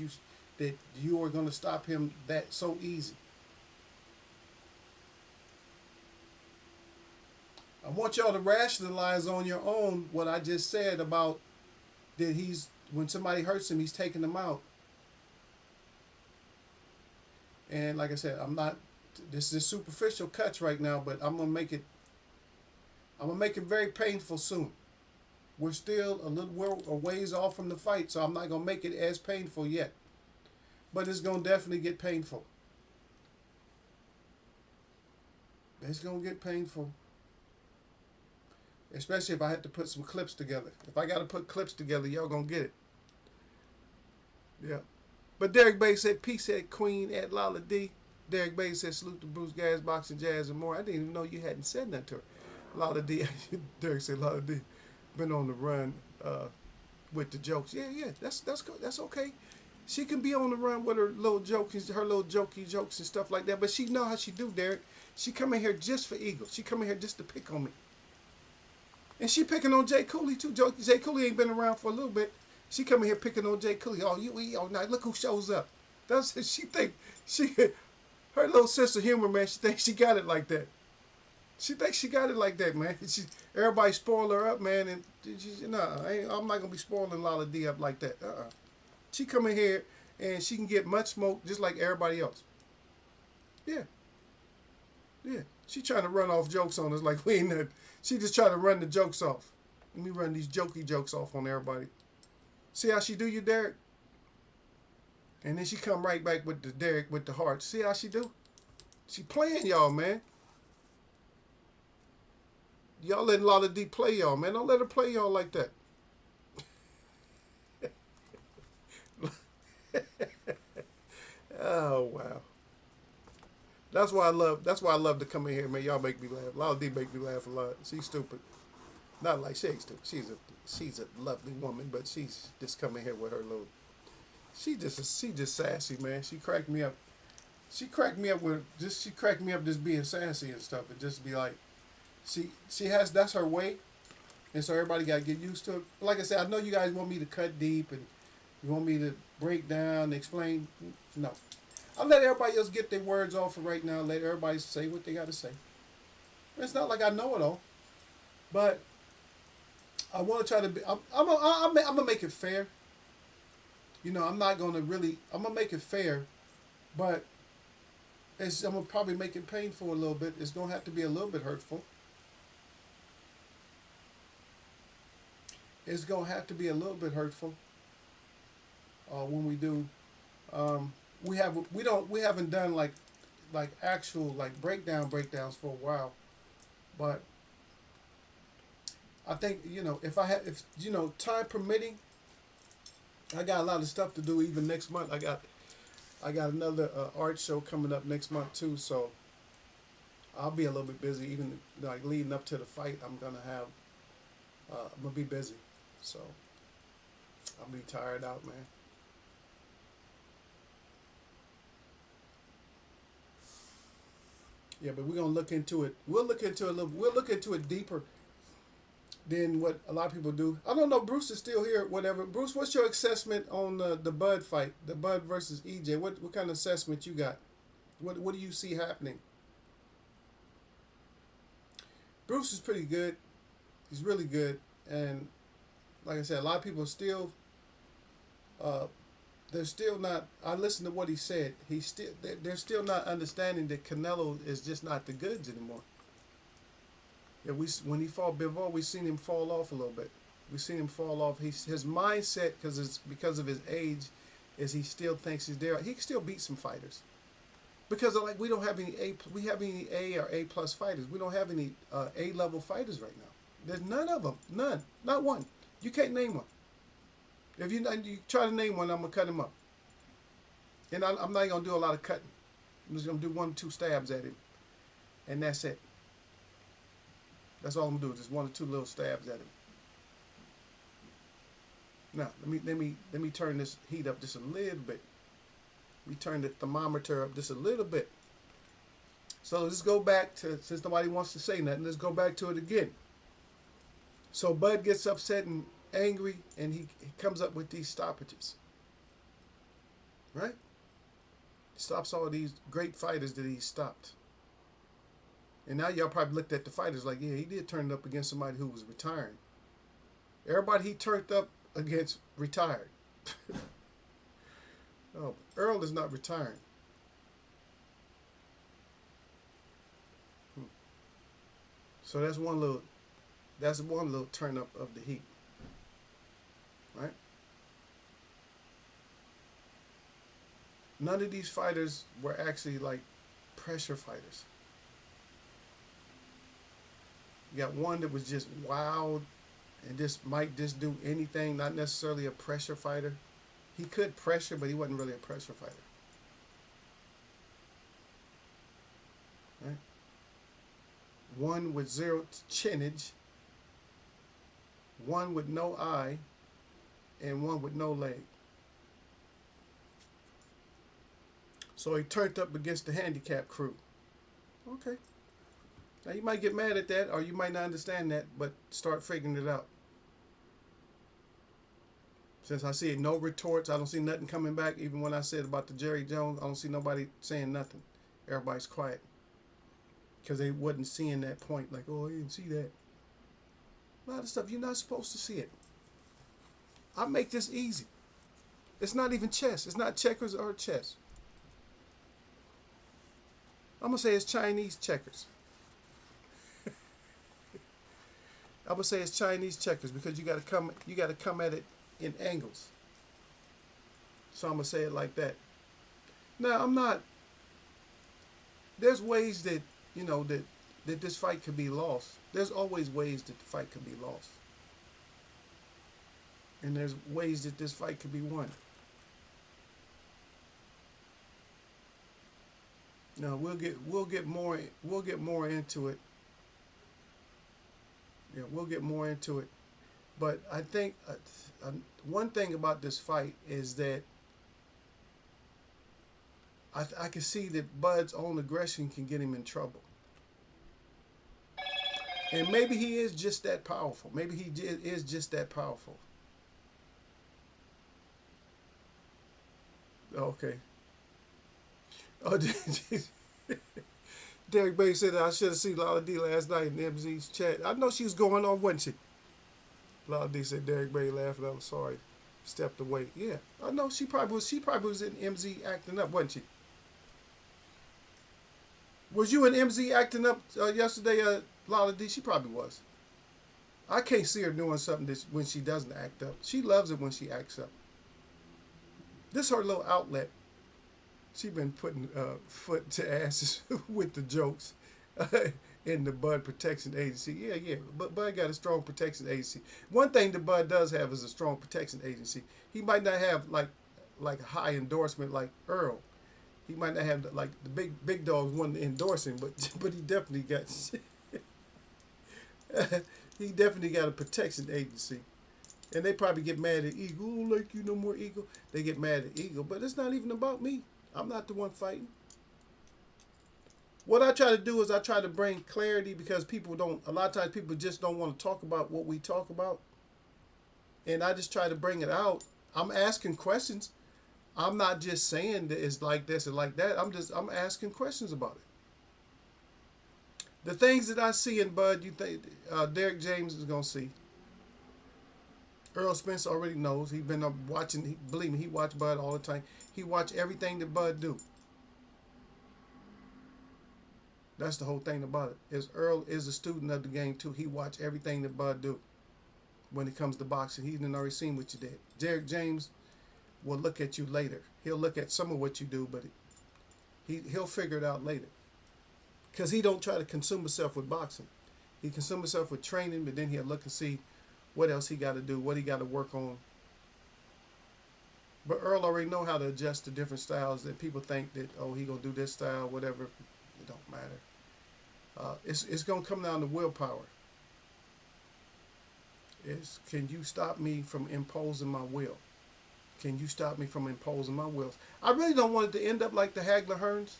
you are going to stop him that so easy. I want y'all to rationalize on your own what I just said about that when somebody hurts him, he's taking them out. And like I said, this is superficial cuts right now, but I'm gonna make it very painful soon. We're still a ways off from the fight, so I'm not gonna make it as painful yet. But it's gonna definitely get painful. It's gonna get painful. Especially if I had to put some clips together. If I got to put clips together, y'all gonna get it. Yeah. But Derek Bay said, peace at Queen at Lala D. Derek Bay said, salute to Bruce Gas, Boxing, Jazz, and more. I didn't even know you hadn't said that to her. Lala D. Derek said, Lala D. Been on the run with the jokes. Yeah. That's okay. She can be on the run with her little jokey jokes and stuff like that. But she know how she do, Derek. She come in here just for ego. She come in here just to pick on me. And she picking on Jay Cooley too. Jay Cooley ain't been around for a little bit. She coming here picking on Jay Cooley. Now look who shows up. That's she think her little sense of humor, man. She thinks she got it like that. She thinks she got it like that, man. Everybody spoil her up, man, and I'm not gonna be spoiling Lala D up like that. She come in here and she can get much smoke just like everybody else. Yeah. She trying to run off jokes on us like we ain't nothing. She just trying to run the jokes off. Let me run these jokey jokes off on everybody. See how she do you, Derek? And then she come right back with the Derek with the heart. See how she do? She playing y'all, man. Y'all letting Lala D play y'all, man. Don't let her play y'all like that. Oh wow. That's why I love. That's why I love to come in here, man. Y'all make me laugh. Lala D make me laugh a lot. She's stupid. Not like she ain't stupid. She's a lovely woman, but she's just coming here with her little. She just sassy, man. She cracked me up. She cracked me up just being sassy and stuff, and just be like, she has that's her way, and so everybody got to get used to it. Like I said, I know you guys want me to cut deep and you want me to break down, explain. No, I'll let everybody else get their words off for right now. Let everybody say what they got to say. It's not like I know it all, but I want to try to be. I'm gonna make it fair. You know, I'm not gonna really. I'm gonna make it fair, but I'm gonna probably make it painful a little bit. It's gonna have to be a little bit hurtful. It's gonna have to be a little bit hurtful when we do. We haven't done like actual like breakdowns for a while, but I think if time permitting, I got a lot of stuff to do even next month. I got another art show coming up next month too, so I'll be a little bit busy. Even like leading up to the fight, I'm gonna be busy, so I'll be tired out, man. Yeah, but we're gonna look into it. We'll look into it deeper than what a lot of people do. I don't know. Bruce is still here. Whatever. Bruce, what's your assessment on the Bud fight, the Bud versus EJ? What kind of assessment you got? What do you see happening? Bruce is pretty good. He's really good, and like I said, a lot of people still uh, they're still not. I listened to what he said. They're still not understanding that Canelo is just not the goods anymore. Yeah, when he fought Bivol, we seen him fall off a little bit. We seen him fall off. His mindset, because of his age, is he still thinks he's there. He can still beat some fighters because like we don't have any A or A plus fighters. We don't have any A level fighters right now. There's none of them. None. Not one. You can't name one. If you try to name one, I'm gonna cut him up. And I'm not gonna do a lot of cutting. I'm just gonna do 1 or 2 stabs at him, and that's it. That's all I'm gonna do. Just 1 or 2 little stabs at him. Now let me turn this heat up just a little bit. We turn the thermometer up just a little bit. So let's go back to, since nobody wants to say nothing, let's go back to it again. So Bud gets upset and angry, and he comes up with these stoppages. Right? Stops all these great fighters that he stopped. And now y'all probably looked at the fighters like, yeah, he did turn it up against somebody who was retiring. Everybody he turned up against retired. No, Earl is not retiring. So that's one little turn up of the heat. Right? None of these fighters were actually like pressure fighters. You got one that was just wild and just might just do anything, not necessarily a pressure fighter. He could pressure, but he wasn't really a pressure fighter. Right? One with zero chinnage, one with no eye, and one with no leg. So he turned up against the handicap crew. Okay. Now you might get mad at that, or you might not understand that, but start figuring it out. Since I see no retorts, I don't see nothing coming back. Even when I said about the Jerry Jones, I don't see nobody saying nothing. Everybody's quiet because they wasn't seeing that point. Like, oh, I didn't see that. A lot of stuff you're not supposed to see it. I make this easy. It's not even chess. It's not checkers or chess. I'm gonna say it's Chinese checkers. I'm gonna say it's Chinese checkers because you gotta come at it in angles. So I'm gonna say it like that. Now I'm not. There's ways that that this fight could be lost. There's always ways that the fight could be lost, and there's ways that this fight could be won. No, we'll get more into it. Yeah, we'll get more into it. But I think one thing about this fight is that I can see that Bud's own aggression can get him in trouble. And maybe he is just that powerful. Maybe he is just that powerful. Okay. Oh, Derek Bay said that I should have seen Lala D last night in MZ's chat. I know she was going on, wasn't she? Lala D said Derek Bay laughing. I'm sorry. Stepped away. Yeah, I know she probably was. She probably was in MZ acting up, wasn't she? Was you in MZ acting up yesterday, Lala D? She probably was. I can't see her doing something when she doesn't act up. She loves it when she acts up. This is her little outlet. She been putting foot to asses with the jokes in the Bud Protection Agency. Yeah, yeah. But Bud got a strong protection agency. One thing the Bud does have is a strong protection agency. He might not have like a high endorsement like Earl. He might not have like the big dogs want to endorse him, but he definitely got he definitely got a protection agency. And they probably get mad at Eagle. I don't like you no more, Eagle. They get mad at Eagle, but it's not even about me. I'm not the one fighting. What I try to do is I try to bring clarity because people don't, a lot of times people just don't want to talk about what we talk about. And I just try to bring it out. I'm asking questions. I'm not just saying that it's like this and like that. I'm asking questions about it. The things that I see in Bud, you think Derek James is going to see. Earl Spence already knows. He's been watching. Believe me, he watch Bud all the time. He watch everything that Bud do. That's the whole thing about it. Is Earl is a student of the game too. He watch everything that Bud do. When it comes to boxing, he's already seen what you did. Derek James will look at you later. He'll look at some of what you do, but he'll figure it out later. Because he don't try to consume himself with boxing. He consume himself with training, but then he'll look and see what else he got to do, what he got to work on. But Earl already know how to adjust to different styles that people think that, oh, he going to do this style, whatever. It don't matter. It's going to come down to willpower. Can you stop me from imposing my will? Can you stop me from imposing my will? I really don't want it to end up like the Hagler Hearns.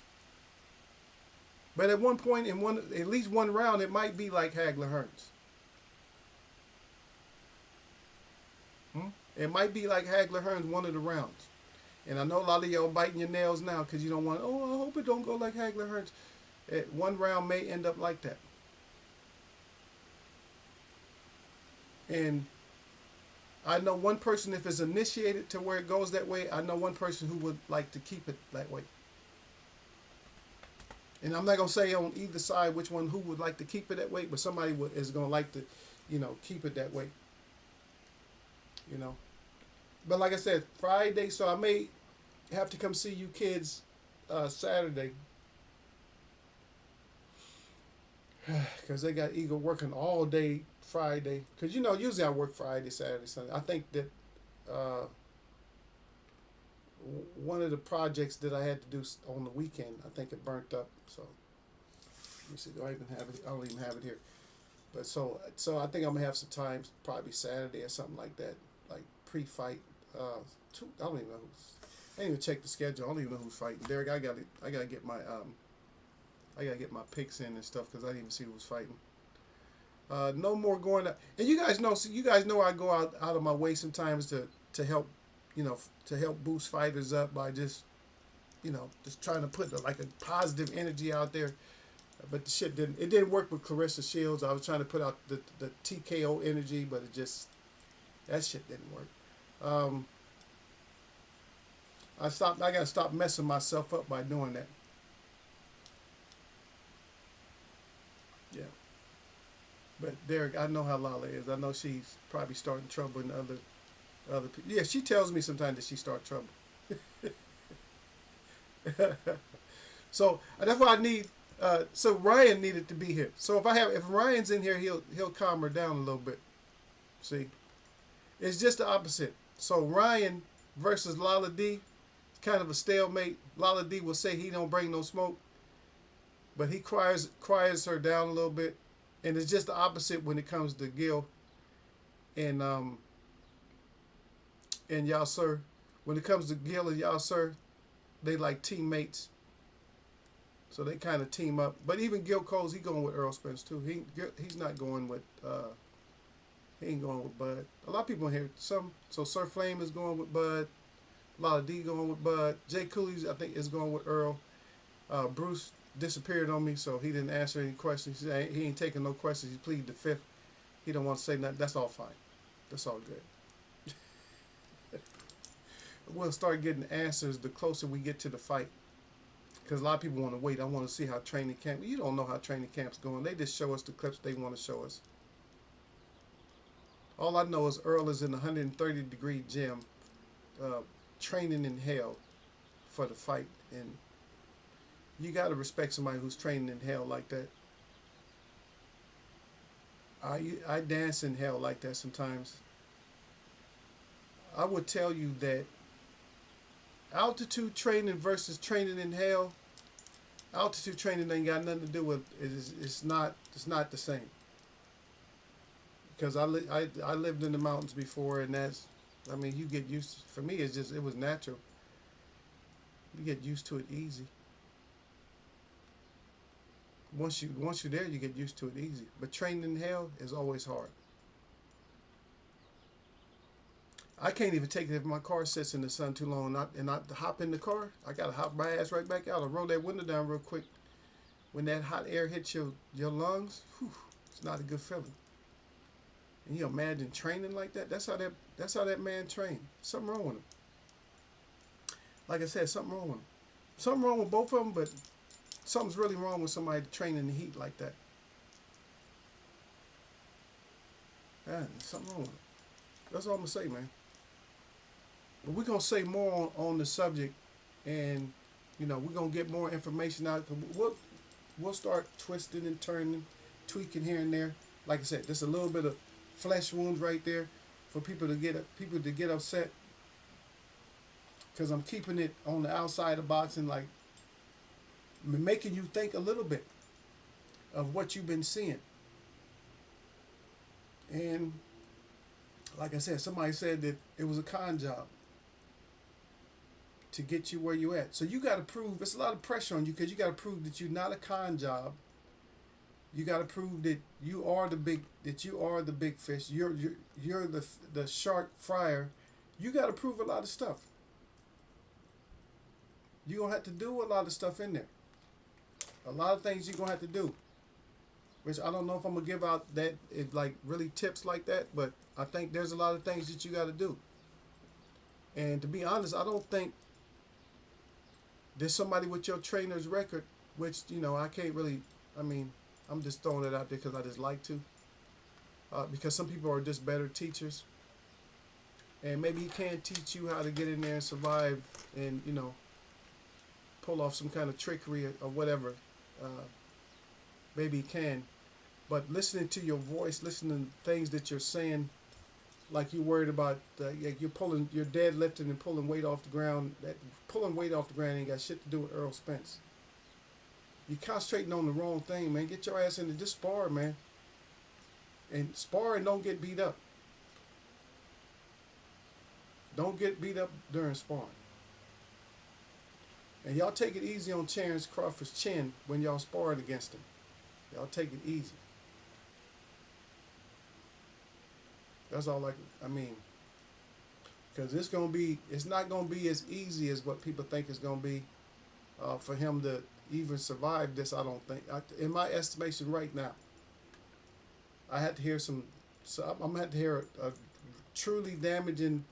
But at one point, at least one round, it might be like Hagler Hearns. It might be like Hagler Hearns one of the rounds. And I know a lot of y'all biting your nails now because you don't want, oh, I hope it don't go like Hagler Hearns. One round may end up like that. And I know one person, if it's initiated to where it goes that way, I know one person who would like to keep it that way. And I'm not going to say on either side who would like to keep it that way, but somebody is going to like to, keep it that way. But like I said, Friday, so I may have to come see you kids Saturday. Because they got Eagle working all day Friday. Because, usually I work Friday, Saturday, Sunday. I think that one of the projects that I had to do on the weekend, I think it burnt up. So, let me see, do I even have it? I don't even have it here. But so I think I'm going to have some time, probably Saturday or something like that, like pre-fight. I don't even know I didn't even check the schedule. I don't even know who's fighting. Derek, I gotta get my picks in and stuff because I didn't even see who was fighting. No more going out. And you guys know I go out of my way sometimes to help, to help boost fighters up by just trying to put a positive energy out there. But the shit didn't work with Clarissa Shields. I was trying to put out the TKO energy, but that shit didn't work. I gotta stop messing myself up by doing that. Yeah. But Derek, I know how Lala is. I know she's probably starting trouble in other people. Yeah, she tells me sometimes that she starts trouble. So that's why I need. So Ryan needed to be here. So if Ryan's in here, he'll calm her down a little bit. See, it's just the opposite. So Ryan versus Lala D, it's kind of a stalemate. Lala D will say he don't bring no smoke, but he quiets her down a little bit, and it's just the opposite when it comes to Gil and Yasser. When it comes to Gil and Yasser, they like teammates, so they kind of team up. But even Gil Coles, he going with Earl Spence too. He's not going with he ain't going with Bud. A lot of people in here, so Sir Flame is going with Bud. A lot of D going with Bud. Jay Cooley, I think, is going with Earl. Bruce disappeared on me, so he didn't answer any questions. He ain't taking no questions. He pleaded the fifth. He don't want to say nothing. That's all fine. That's all good. We'll start getting answers the closer we get to the fight. Because a lot of people want to wait. I want to see how training camp. You don't know how training camp's going. They just show us the clips they want to show us. All I know is Earl is in a 130-degree gym, training in hell for the fight, and you gotta respect somebody who's training in hell like that. I dance in hell like that sometimes. I would tell you that altitude training versus training in hell, altitude training ain't got nothing to do with it's not the same. Because I lived in the mountains before, and you get used to, for me it was natural. You get used to it easy. Once you're there, you get used to it easy. But training in hell is always hard. I can't even take it if my car sits in the sun too long and I hop in the car. I gotta hop my ass right back out and roll that window down real quick. When that hot air hits your lungs, whew, it's not a good feeling. And you imagine training like that? That's how that man trained. Something wrong with him. Like I said, something wrong with him. Something wrong with both of them, but something's really wrong with somebody training in the heat like that. Yeah, something wrong with him. That's all I'm gonna say, man. But we're gonna say more on the subject, and we're gonna get more information out. We'll start twisting and turning, tweaking here and there. Like I said, there's a little bit of flesh wounds right there for people to get upset, because I'm keeping it on the outside of boxing, like making you think a little bit of what you've been seeing. And like I said, somebody said that it was a con job to get you where you at. So you got to prove. There's a lot of pressure on you, because you got to prove that you're not a con job. You got to prove that you are the big fish. You're the shark fryer. You got to prove a lot of stuff. You're gonna have to do a lot of stuff in there. A lot of things you're gonna have to do. Which I don't know if I'm gonna give out that like really tips like that, but I think there's a lot of things that you got to do. And to be honest, I don't think there's somebody with your trainer's record, which I can't really. I'm just throwing it out there because I just like to. Because some people are just better teachers, and maybe he can teach you how to get in there and survive, and pull off some kind of trickery or whatever. Maybe he can, but listening to your voice, listening to things that you're saying, like you're worried about, you're deadlifting and pulling weight off the ground. That pulling weight off the ground ain't got shit to do with Earl Spence. You're concentrating on the wrong thing, man. Get your ass into this spar, man. And spar and don't get beat up. Don't get beat up during sparring. And y'all take it easy on Terrence Crawford's chin when y'all sparred against him. Y'all take it easy. That's all because it's not gonna be as easy as what people think it's gonna be for him to even survive this. I don't think, in my estimation right now, I had to hear I'm gonna have to hear a truly damaging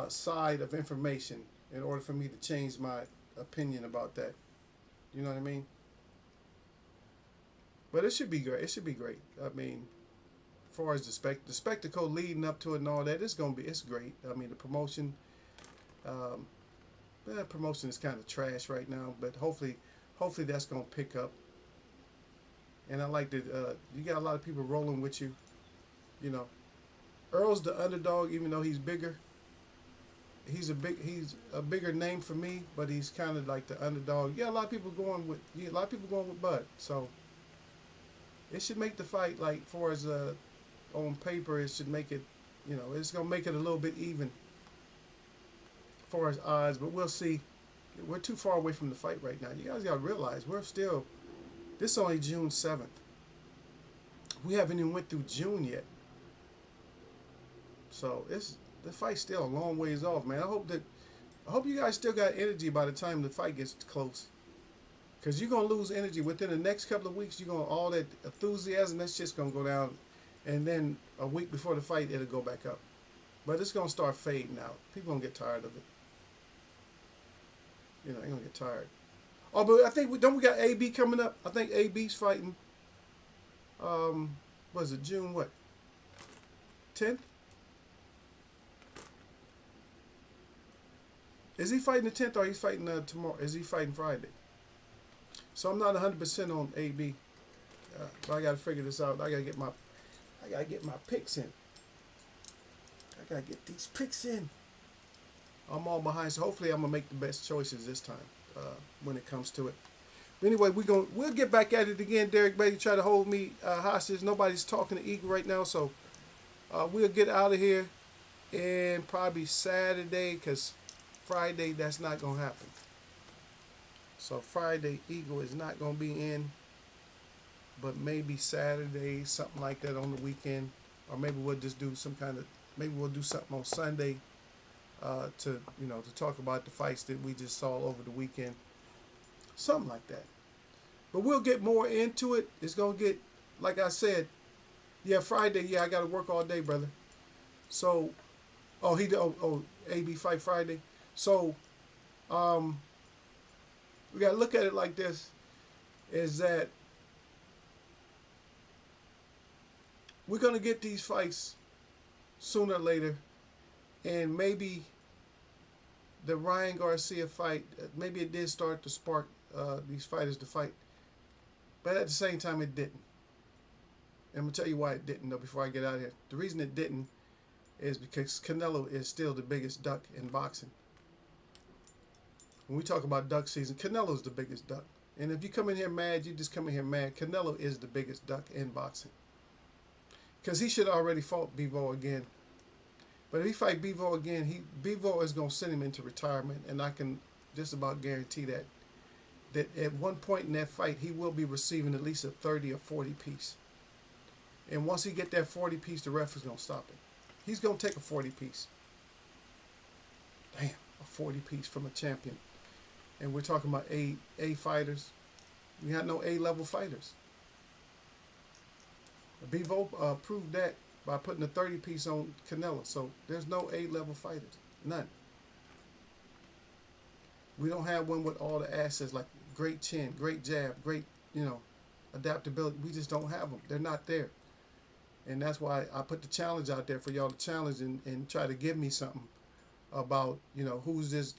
side of information in order for me to change my opinion about that. You know what I mean? But it should be great. It should be great. As far as the spectacle leading up to it and all that, it's great. The promotion, promotion is kind of trash right now, but hopefully that's gonna pick up. And I like that you got a lot of people rolling with you. Earl's the underdog, even though he's bigger. he's a bigger name for me, but he's kind of like the underdog. Yeah, a lot of people going with Bud. So it should make the fight like for as on paper, it should make it, it's gonna make it a little bit even for as odds, but we'll see. We're too far away from the fight right now. You guys gotta realize this is only June 7th. We haven't even went through June yet. So the fight's still a long ways off, man. I hope you guys still got energy by the time the fight gets close. Cause you're gonna lose energy within the next couple of weeks. All that enthusiasm, that shit's gonna go down, and then a week before the fight, it'll go back up. But it's gonna start fading out. People gonna get tired of it. You're gonna get tired. Oh, but I think we got AB coming up. I think AB's fighting. What is it, June what? 10th? Is he fighting the 10th or he's fighting tomorrow? Is he fighting Friday? So I'm not 100% on AB. But I gotta figure this out. I gotta get my picks in. I gotta get these picks in. I'm all behind, so hopefully I'm gonna make the best choices this time when it comes to it. But anyway, we'll get back at it again. Derek Beatty try to hold me hostage. Nobody's talking to Eagle right now, so we'll get out of here and probably Saturday, because Friday that's not gonna happen. So Friday Eagle is not gonna be in, but maybe Saturday, something like that on the weekend, or maybe we'll just do maybe we'll do something on Sunday. To talk about the fights that we just saw over the weekend, something like that. But we'll get more into it. It's gonna get, like I said, Friday. Yeah, I gotta work all day, brother. So, AB fight Friday. So, we gotta look at it like this: is that we're gonna get these fights sooner or later. And maybe the Ryan Garcia fight, maybe it did start to spark these fighters to fight. But at the same time, it didn't. And I'm going to tell you why it didn't, though, before I get out of here. The reason it didn't is because Canelo is still the biggest duck in boxing. When we talk about duck season, Canelo's the biggest duck. And if you come in here mad, you just come in here mad. Canelo is the biggest duck in boxing. Because he should have already fought Bivol again. But if he fight Bivol again, Bivol is going to send him into retirement, and I can just about guarantee that at one point in that fight, he will be receiving at least a 30 or 40 piece. And once he get that 40 piece, the ref is going to stop it. He's going to take a 40 piece. Damn, a 40 piece from a champion. And we're talking about A fighters. We had no A-level fighters. Bivol proved that by putting a 30 piece on Canelo. So there's no A-level fighters. None. We don't have one with all the assets like great chin, great jab, great, adaptability. We just don't have them. They're not there. And that's why I put the challenge out there for y'all to challenge and try to give me something about, who's this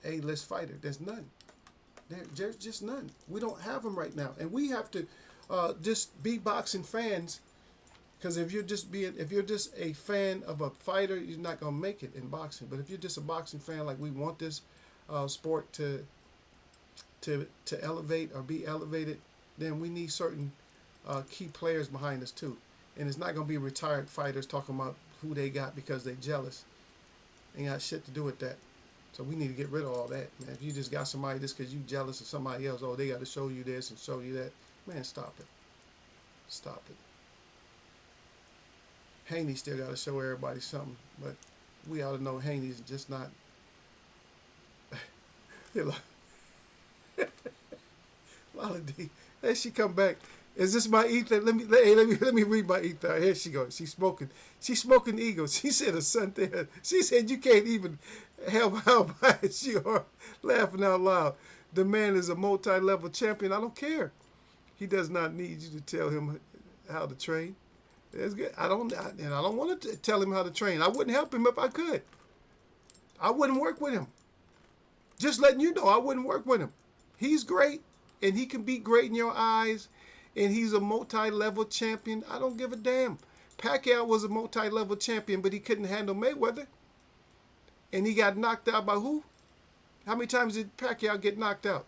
A-list fighter. There's none. There's just none. We don't have them right now. And we have to just be boxing fans. Because if you're just a fan of a fighter, you're not gonna make it in boxing. But if you're just a boxing fan, like we want this sport to elevate or be elevated, then we need certain key players behind us too. And it's not gonna be retired fighters talking about who they got because they jealous. Ain't got shit to do with that. So we need to get rid of all that, man. If you just got somebody just because you jealous of somebody else, they got to show you this and show you that, man, stop it. Stop it. Haney still got to show everybody something, but we ought to know Haney's just not. Lala D, hey, she come back. Is this my ether? Let me read my ether. Here she goes. She's smoking Eagle. She said her son there. She said you can't even help how biased you are. Laughing out loud. The man is a multi-level champion. I don't care. He does not need you to tell him how to train. That's good. I don't want to tell him how to train. I wouldn't help him if I could. I wouldn't work with him. Just letting you know, I wouldn't work with him. He's great, and he can be great in your eyes, and he's a multi-level champion. I don't give a damn. Pacquiao was a multi-level champion, but he couldn't handle Mayweather. And he got knocked out by who? How many times did Pacquiao get knocked out?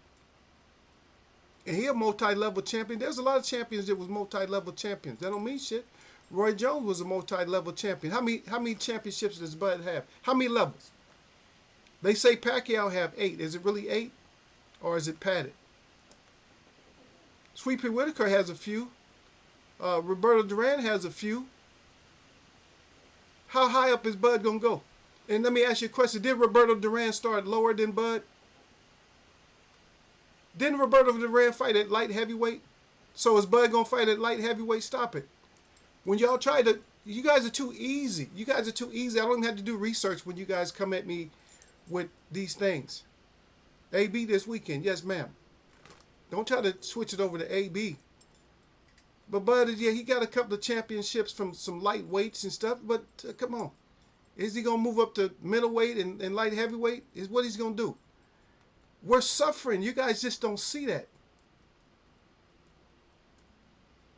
And he a multi-level champion. There's a lot of champions that was multi-level champions. That don't mean shit. Roy Jones was a multi-level champion. How many championships does Bud have? How many levels? They say Pacquiao have 8. Is it really 8? Or is it padded? Sweet Pea Whitaker has a few. Roberto Duran has a few. How high up is Bud going to go? And let me ask you a question. Did Roberto Duran start lower than Bud? Didn't Roberto Duran fight at light heavyweight? So is Bud going to fight at light heavyweight? Stop it. When y'all try to, you guys are too easy. You guys are too easy. I don't even have to do research when you guys come at me with these things. AB this weekend. Yes, ma'am. Don't try to switch it over to AB. But Bud, yeah, he got a couple of championships from some light weights and stuff. But come on. Is he going to move up to middleweight and light heavyweight? Is what he's going to do. We're suffering. You guys just don't see that.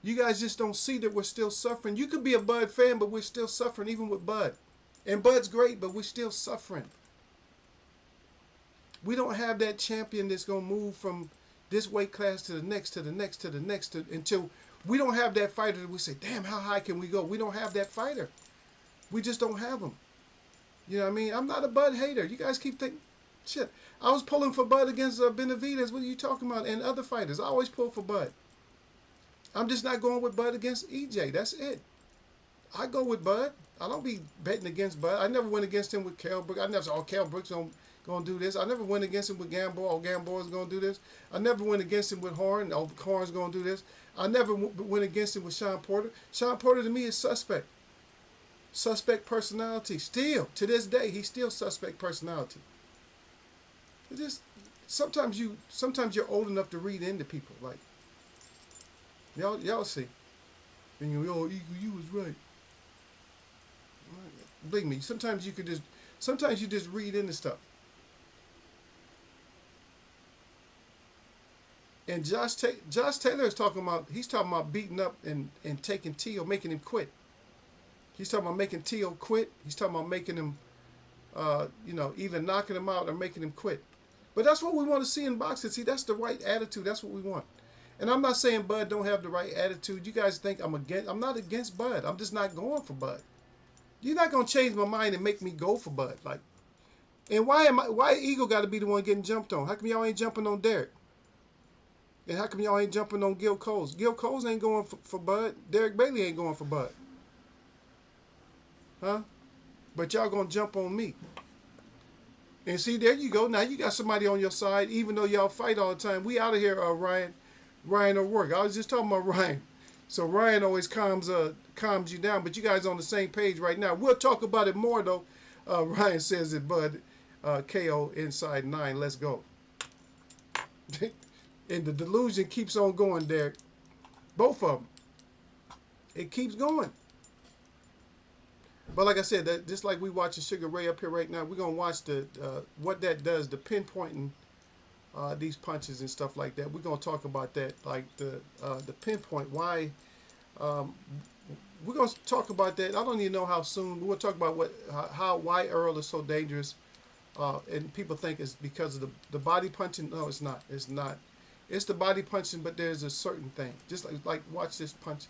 You guys just don't see that we're still suffering. You could be a Bud fan, but we're still suffering even with Bud. And Bud's great, but we're still suffering. We don't have that champion that's going to move from this weight class to the next, to the next, to the next, until we don't have that fighter that we say, damn, how high can we go? We don't have that fighter. We just don't have him. You know what I mean? I'm not a Bud hater. You guys keep thinking, shit. I was pulling for Bud against Benavidez. What are you talking about? And other fighters. I always pull for Bud. I'm just not going with Bud against EJ. That's it. I go with Bud. I don't be betting against Bud. I never went against him with Kell Brooks. I never said, oh, Kell Brooks gonna do this. I never went against him with Gamboa. Oh, Gamboa's gonna do this. I never went against him with Horn. Oh, Horn's gonna do this. I never went against him with Sean Porter. Sean Porter to me is suspect. Suspect personality. Still, to this day, he's still suspect personality. It just sometimes you're old enough to read into people. Like y'all see. And you was right. Believe me, sometimes you just read into stuff. And Josh Taylor is talking about beating up and taking Teo, making him quit. He's talking about making Teo quit. He's talking about making him, either knocking him out or making him quit. But that's what we want to see in boxing. See, that's the right attitude. That's what we want. And I'm not saying Bud don't have the right attitude. You guys think I'm not against Bud. I'm just not going for Bud. You're not gonna change my mind and make me go for Bud. Like, and why Eagle got to be the one getting jumped on? How come y'all ain't jumping on Derek? And how come y'all ain't jumping on Gil Coles? Gil Coles ain't going for Bud. Derek Bailey ain't going for Bud. Huh? But y'all gonna jump on me. And see, there you go. Now you got somebody on your side, even though y'all fight all the time. We out of here, Ryan. Ryan O'Rourke. I was just talking about Ryan. So Ryan always calms you down, but you guys on the same page right now. We'll talk about it more though. Ryan says that Bud KO inside 9. Let's go. And the delusion keeps on going, Derek. Both of them. It keeps going. But like I said, just like we watching Sugar Ray up here right now, we're gonna watch the what that does, the pinpointing these punches and stuff like that. We're gonna talk about that, like the pinpoint. Why? We're gonna talk about that. I don't even know how soon. We're gonna talk about why Earl is so dangerous, and people think it's because of the body punching. No, it's not. It's not. It's the body punching, but there's a certain thing. Just like watch this punch,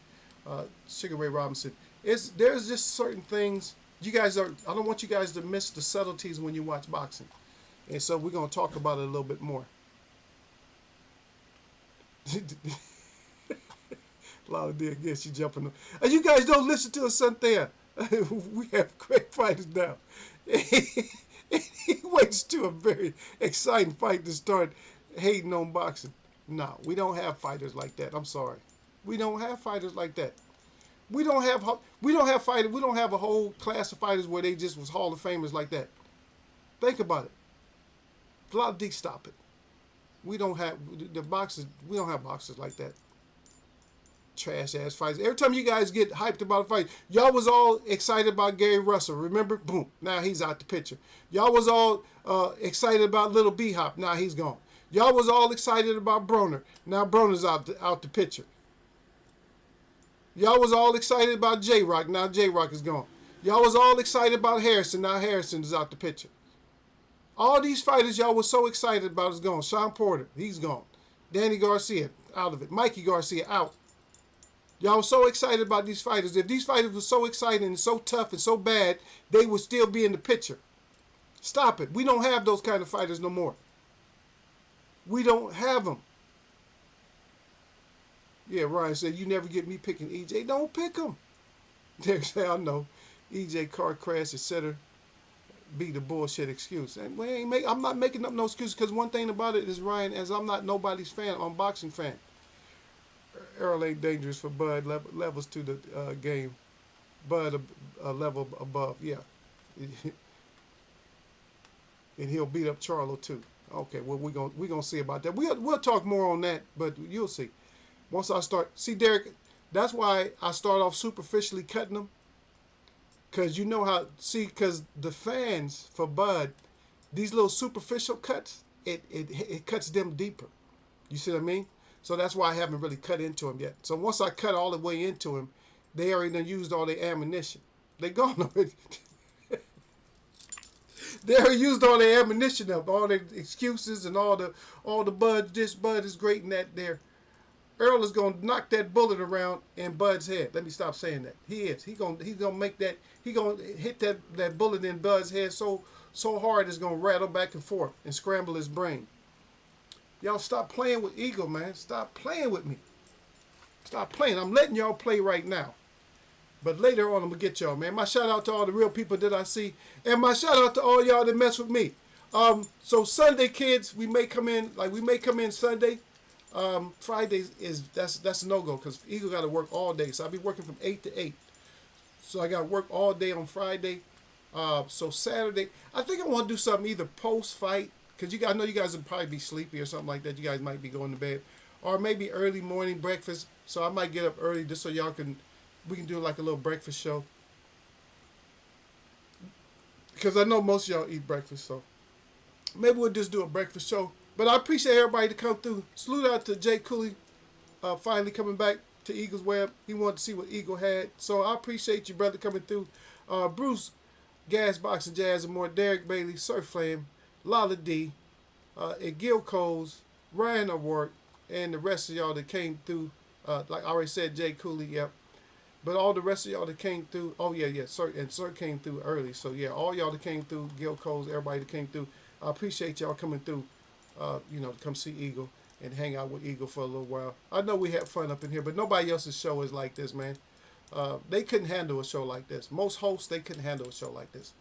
Sugar Ray Robinson. There's just certain things. I don't want you guys to miss the subtleties when you watch boxing. And so we're going to talk about it a little bit more. Loud dear, guess you jumping on. And you guys don't listen to us, Santhea. We have great fighters now. He waits to a very exciting fight to start hating on boxing. No, we don't have fighters like that. I'm sorry. We don't have fighters like that. We don't have fighters. We don't have a whole class of fighters where they just was Hall of Famers like that. Think about it. Vlad D, stop it. We don't have the boxers. We don't have boxers like that. Trash ass fights. Every time you guys get hyped about a fight, y'all was all excited about Gary Russell. Remember? Boom. Now he's out the picture. Y'all was all excited about Little B-Hop. Now he's gone. Y'all was all excited about Broner. Now Broner's out the picture. Y'all was all excited about J-Rock. Now J-Rock is gone. Y'all was all excited about Harrison. Now Harrison is out the picture. All these fighters y'all was so excited about is gone. Sean Porter, he's gone. Danny Garcia, out of it. Mikey Garcia, out. Y'all were so excited about these fighters. If these fighters were so exciting and so tough and so bad, they would still be in the picture. Stop it. We don't have those kind of fighters no more. We don't have them. Yeah, Ryan said, you never get me picking EJ. Don't pick him. Derek said, I know. EJ car crash, etc. Be the bullshit excuse. And I'm not making up no excuse, because one thing about it is, Ryan, as I'm not nobody's fan, I'm boxing fan. Earl ain't dangerous for Bud. Levels to the game. Bud a level above. Yeah. And he'll beat up Charlo too. Okay, well we gonna see about that. We'll talk more on that, but you'll see. Once I start, see Derek, that's why I start off superficially cutting them, cause you know how. See, cause the fans for Bud, these little superficial cuts, it cuts them deeper. You see what I mean? So that's why I haven't really cut into him yet. So once I cut all the way into him, they already done used all their ammunition. They gone already. They already used all their ammunition up, all their excuses and all the Bud. This Bud is great and that there. Earl is gonna knock that bullet around in Bud's head. Let me stop saying that. He is. He's gonna make that. He gonna hit that bullet in Bud's head so hard it's gonna rattle back and forth and scramble his brain. Y'all stop playing with Eagle, man. Stop playing with me. Stop playing. I'm letting y'all play right now. But later on, I'm going to get y'all, man. My shout out to all the real people that I see. And my shout out to all y'all that mess with me. So Sunday, kids, we may come in Sunday. Fridays that's a no-go, because Eagle got to work all day. So I'll be working from 8 to 8. So I got to work all day on Friday. So Saturday, I think I want to do something either post-fight, because I know you guys would probably be sleepy or something like that. You guys might be going to bed. Or maybe early morning breakfast. So I might get up early just so we can do like a little breakfast show. Because I know most of y'all eat breakfast, so maybe we'll just do a breakfast show. But I appreciate everybody to come through. Salute out to Jay Cooley, finally coming back to Eagles Web. He wanted to see what Eagle had. So I appreciate you, brother, coming through. Bruce, Gas, Boxing, Jazz, and more. Derek Bailey, Surf Flame, Lala D, Gil Coles, Ryan O'Rourke, and the rest of y'all that came through. Like I already said, Jay Cooley, yep. But all the rest of y'all that came through, oh yeah, Sir came through early. So yeah, all y'all that came through, Gil Coles, everybody that came through, I appreciate y'all coming through, to come see Eagle and hang out with Eagle for a little while. I know we had fun up in here, but nobody else's show is like this, man. They couldn't handle a show like this. Most hosts, they couldn't handle a show like this.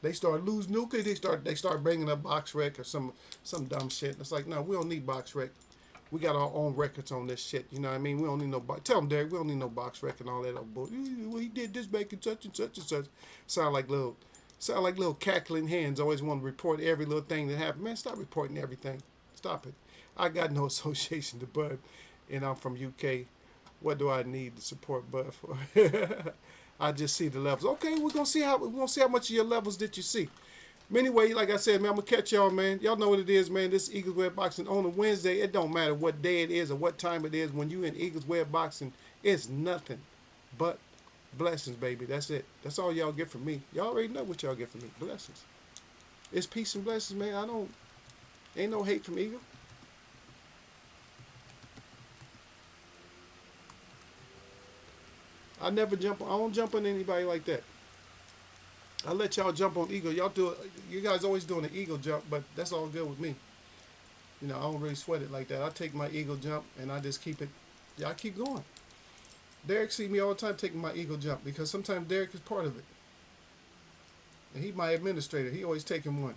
They start losing nuclear. They start bringing up Box Rec or some dumb shit. And it's like, no, we don't need Box Rec. We got our own records on this shit. You know what I mean? We don't need no box. Tell them, Derek, we don't need no Box Rec and all that old bull. Well, he did this back in such and such and such. Sound like little cackling hens. Always want to report every little thing that happened. Man, stop reporting everything. Stop it. I got no association to Bud, and I'm from UK. What do I need to support Bud for? I just see the levels. Okay, we're gonna see how much of your levels did you see. Anyway, like I said, man, I'm gonna catch y'all, man. Y'all know what it is, man. This Eagles Web Boxing on a Wednesday. It don't matter what day it is or what time it is. When you in Eagles Web Boxing, it's nothing but blessings, baby. That's it. That's all y'all get from me. Y'all already know what y'all get from me. Blessings. It's peace and blessings, man. Ain't no hate from Eagle. I don't jump on anybody like that. I let y'all jump on Eagle. Y'all do it. You guys always doing an Eagle jump, but that's all good with me. I don't really sweat it like that. I take my Eagle jump and I just keep it. Yeah, I keep going. Derek see me all the time taking my Eagle jump, because sometimes Derek is part of it. And he's my administrator. He always taking one.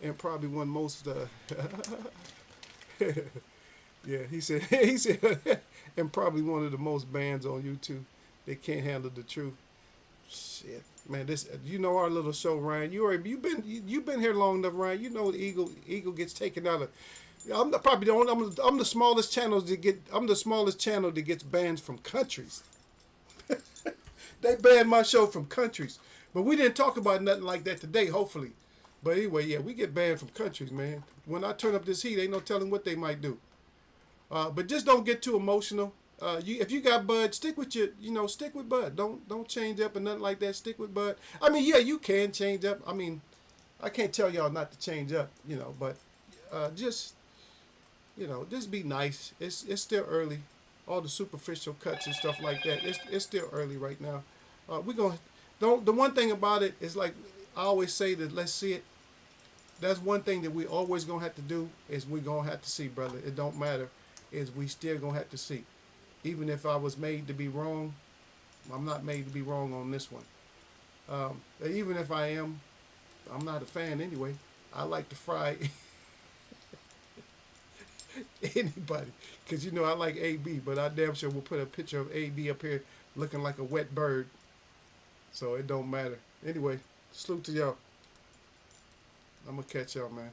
And probably one most yeah, he said and probably one of the most bands on YouTube. They can't handle the truth. Shit, man, our little show, Ryan. You've been here long enough, Ryan. You know the Eagle gets taken out of. I'm the smallest channel that gets banned from countries. They banned my show from countries, but we didn't talk about nothing like that today. Hopefully, but anyway, yeah, we get banned from countries, man. When I turn up this heat, ain't no telling what they might do. But just don't get too emotional. If you got Bud, stick with stick with Bud. Don't change up and nothing like that. Stick with Bud. I mean, yeah, you can change up. I mean, I can't tell y'all not to change up, but just just be nice. It's still early. All the superficial cuts and stuff like that. It's still early right now. We're gonna don't. The one thing about it is, like I always say, that let's see it. That's one thing that we always gonna have to do, is we gonna have to see, brother. It don't matter. Is we still gonna have to see. Even if I was made to be wrong, I'm not made to be wrong on this one. Even if I am, I'm not a fan anyway. I like to fry anybody, because I like AB, but I damn sure will put a picture of AB up here looking like a wet bird. So it don't matter. Anyway, salute to y'all. I'm gonna catch y'all, man.